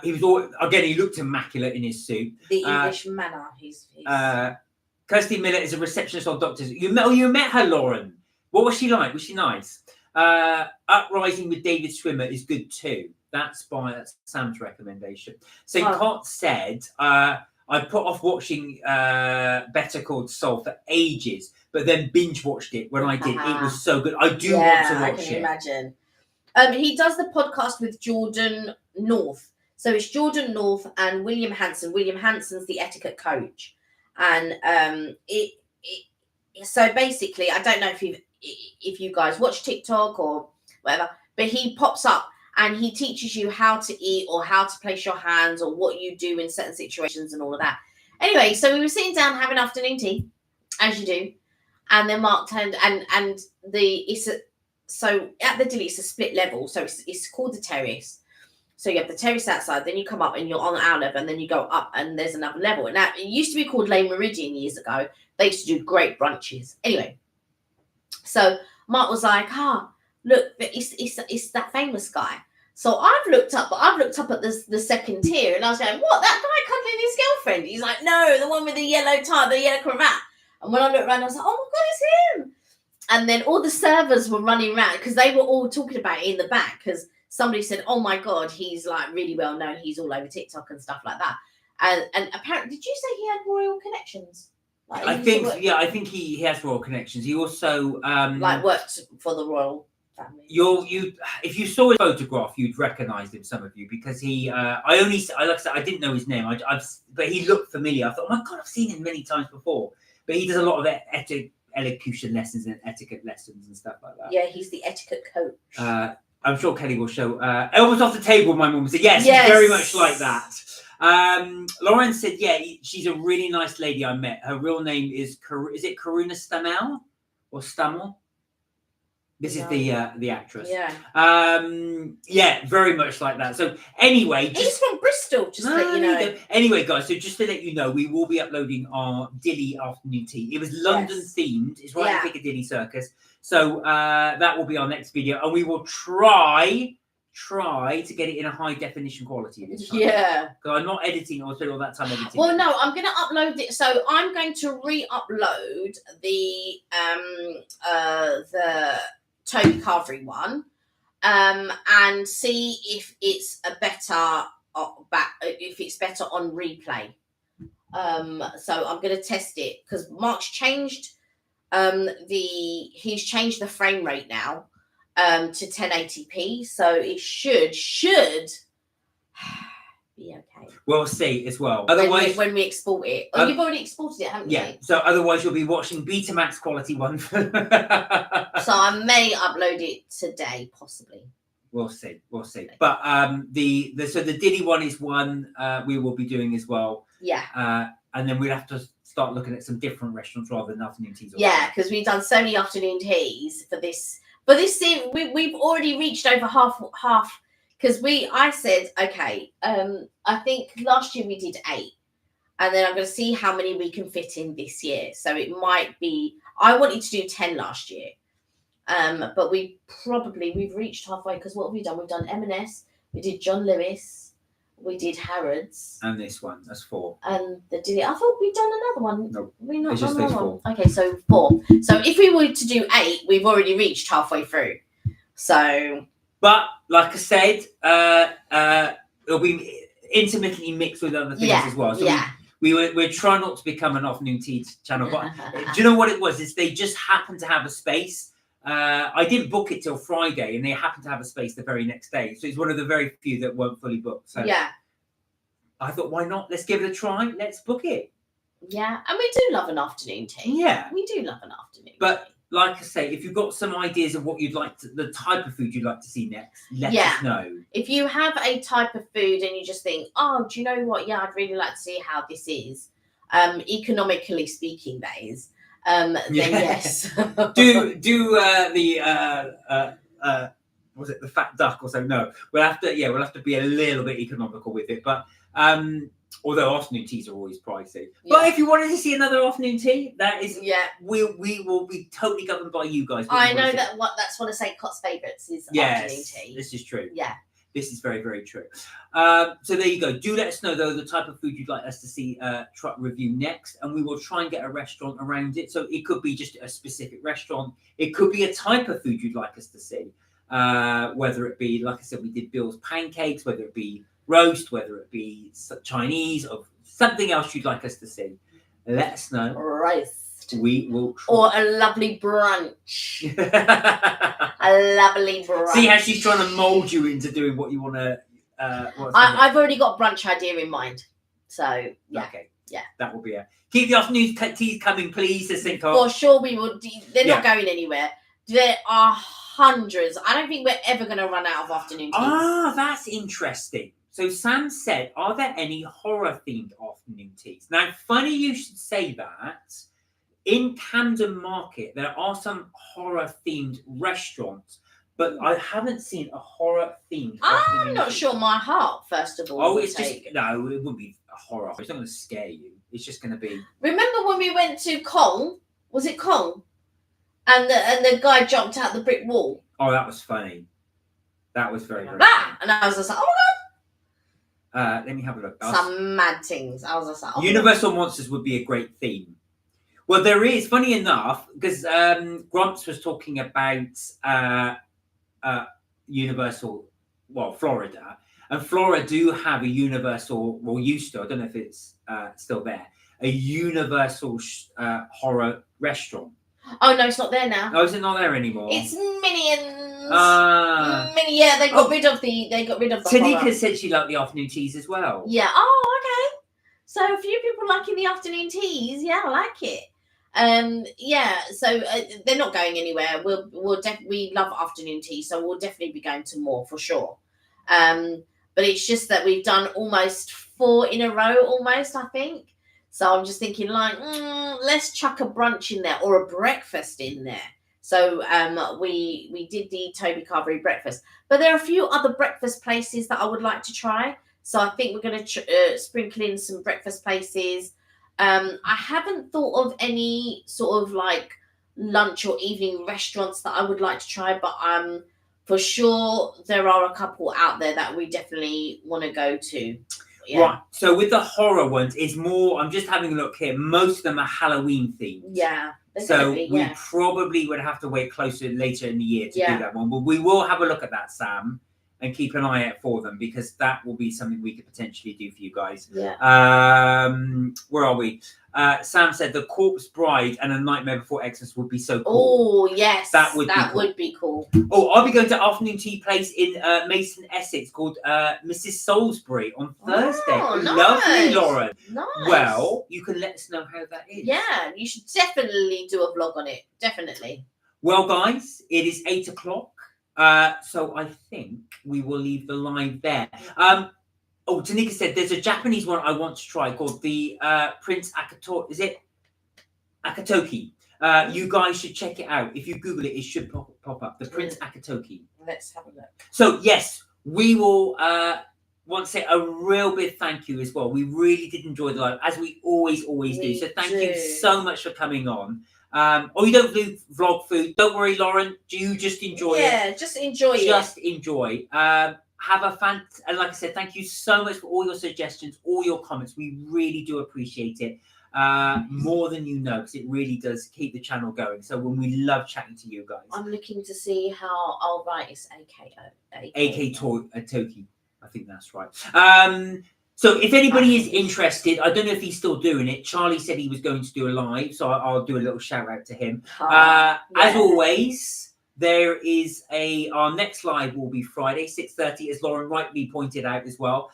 He was all again. He looked immaculate in his suit. The English manner. He's Kirsty Millett is a receptionist on Doctors. You met her, Lauren. What was she like? Was she nice? Uprising with David Schwimmer is good too. That's Sam's recommendation. St. Cott said, I put off watching Better Called Saul for ages, but then binge watched it when I did. It was so good. I do want to watch it. I can imagine. He does the podcast with Jordan North. So it's Jordan North and William Hanson. William Hanson's the etiquette coach. And so basically, I don't know if you guys watch TikTok or whatever, but he pops up and he teaches you how to eat or how to place your hands or what you do in certain situations and all of that. Anyway, so we were sitting down having afternoon tea, as you do, and then Mark turned so at the dilly it's a split level, so it's called the terrace. So you have the terrace outside, then you come up and you're on our level, and then you go up and there's another level. And now it used to be called Les Meridian years ago. They used to do great brunches. Anyway, so Mark was like, look, it's that famous guy. So I've looked up at the second tier, and I was going, what, that guy cuddling his girlfriend? He's like, no, the one with the yellow tie, the yellow cravat. And when I looked around, I was like, oh my God, it's him. And then all the servers were running around because they were all talking about it in the back because somebody said, oh my God, he's like really well known. He's all over TikTok and stuff like that. And apparently, did you say he had royal connections? Like, I think he has royal connections. He also worked for the royal family. If you saw his photograph, you'd recognise him, some of you, because he. Like I said, I didn't know his name. But he looked familiar. I thought, oh my God, I've seen him many times before. But he does a lot of elocution lessons and etiquette lessons and stuff like that. Yeah, he's the etiquette coach. I'm sure Kelly will show. Elbows off the table, my mum said. Yes, very much like that. Lauren said, yeah, she's a really nice lady I met. Her real name is it Karuna Stamel or Stammel? This is the actress. Yeah, very much like that. So anyway, he's from Bristol. Just to let you know. Anyway, guys, so just to let you know, we will be uploading our Dilly afternoon tea. It was London themed. It's right at Piccadilly Circus. So that will be our next video, and we will try to get it in a high definition quality this time. Yeah. Because I'm not editing. I'll spend all that time editing. Well, no, I'm going to upload it. So I'm going to re-upload the Toby Carvery one, and see if it's a better better on replay. So I'm going to test it because Mark's changed he's changed the frame rate now to 1080p, so it should be okay. We'll see as well. Otherwise, when we export it, you've already exported it, haven't you? Yeah. So otherwise, you'll be watching Betamax quality one. So I may upload it today, possibly. We'll see. But the Dilly one is one we will be doing as well. Yeah. And then we'll have to start looking at some different restaurants rather than afternoon teas. Yeah, because we've done so many afternoon teas for this. But this we've already reached over half. Because I said, okay, I think last year we did 8. And then I'm going to see how many we can fit in this year. So it might be, I wanted to do 10 last year. But we've reached halfway. Because what have we done? We've done M&S. We did John Lewis. We did Harrods. And this one. That's 4. And I thought we'd done another one. No. We've not done another 4. Okay, so 4. So if we were to do 8, we've already reached halfway through. So... But like I said, it'll be intermittently mixed with other things as well. So we're trying not to become an afternoon tea channel. But do you know what it was? It's they just happened to have a space. I didn't book it till Friday, and they happened to have a space the very next day. So it's one of the very few that weren't fully booked. So I thought, why not? Let's give it a try. Let's book it. Yeah, and we do love an afternoon tea. Yeah, we do love an afternoon. But like I say, if you've got some ideas of what you'd like to, the type of food you'd like to see next, let us know. If you have a type of food and you just think, oh, do you know what? Yeah, I'd really like to see how this is, economically speaking, that is. then yes. do was it the fat duck or something? No, we'll have to be a little bit economical with it. But although afternoon teas are always pricey, but if you wanted to see another afternoon tea, that is we will be totally governed by you guys. I know that's one of St. Cott's favourites is afternoon tea. This is true. Yeah. This is very, very true. So there you go. Do let us know, though, the type of food you'd like us to see review next, and we will try and get a restaurant around it. So it could be just a specific restaurant. It could be a type of food you'd like us to see, whether it be, like I said, we did Bill's pancakes, whether it be roast, whether it be Chinese, or something else you'd like us to see. Let us know. Roast. We will try. Or a lovely brunch. A lovely brunch. See how she's trying to mould you into doing what you want to. I've already got a brunch idea in mind. So, yeah. Okay. Yeah. That will be a. Keep the afternoon teas coming, please, to St. For sure, we will. They're not going anywhere. There are hundreds. I don't think we're ever going to run out of afternoon teas. Ah, that's interesting. So Sam said, are there any horror-themed afternoon teas? Now, funny you should say that. In Camden Market, there are some horror-themed restaurants, but I haven't seen a horror-themed. I'm not sure my heart, first of all. It wouldn't be a horror. It's not going to scare you. It's just going to be. Remember when we went to Kong? Was it Kong? And the guy jumped out the brick wall. Oh, that was funny. That was very, very funny. funny. And I was just like, oh my god. Let me have a look. Some mad things. I was just like, Universal Monsters would be a great theme. Well, there is, funny enough, because Grumps was talking about Universal, Florida. And Florida do have a Universal, used to, I don't know if it's still there, a Universal horror restaurant. Oh, no, it's not there now. Oh, is it not there anymore? It's Minions. They got rid of the Tanika horror. said she liked the afternoon teas as well. Yeah. Oh, okay. So a few people liking the afternoon teas. Yeah, I like it. So they're not going anywhere. We love afternoon tea, so we'll definitely be going to more for sure. But it's just that we've done almost 4 in a row, almost, I think. So I'm just thinking, like, let's chuck a brunch in there or a breakfast in there. So we did the Toby Carvery breakfast, but there are a few other breakfast places that I would like to try. So I think we're going to sprinkle in some breakfast places. I haven't thought of any sort of like lunch or evening restaurants that I would like to try, but for sure there are a couple out there that we definitely want to go to. Yeah. Right. So with the horror ones, it's more. I'm just having a look here. Most of them are Halloween themed. Yeah. So we probably would have to wait later in the year to do that one, but we will have a look at that, Sam, and keep an eye out for them, because that will be something we could potentially do for you guys. Yeah. Where are we? Sam said the Corpse Bride and A Nightmare Before Xmas would be so cool. Oh, yes. That would be cool. Oh, I'll be going to afternoon tea place in Mason, Essex called Mrs. Salisbury on Thursday. Oh, nice. Lovely, Lauren. Nice. Well, you can let us know how that is. Yeah, you should definitely do a vlog on it. Definitely. Well, guys, it is 8 o'clock. So I think we will leave the live there. Tanika said there's a Japanese one I want to try called the Prince Akatoki. Is it Akatoki? You guys should check it out. If you Google it, it should pop up. The Prince Akatoki. Let's have a look. So yes, we will want to say a real big thank you as well. We really did enjoy the live, as we always do. So thank you so much for coming on. You don't do vlog food. Don't worry, Lauren. You just enjoy it. Yeah, just enjoy it. Just enjoy. Have a and like I said, thank you so much for all your suggestions, all your comments. We really do appreciate it. More than you know, because it really does keep the channel going. So when we love chatting to you guys. I'm looking to see how I'll write it's Toki. I think that's right. So if anybody is interested, I don't know if he's still doing it. Charlie said he was going to do a live, so I'll do a little shout out to him. As always, there is our next live will be Friday, 6:30, as Lauren rightly pointed out as well.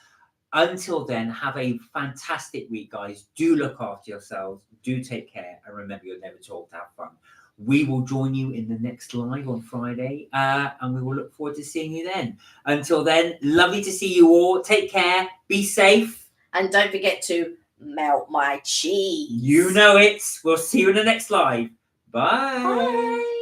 Until then, have a fantastic week, guys. Do look after yourselves. Do take care. And remember, you're never too old to have fun. We will join you in the next live on Friday, and we will look forward to seeing you then. Until then, lovely to see you all. Take care. Be safe. And don't forget to melt my cheese. You know it. We'll see you in the next live. Bye. Bye.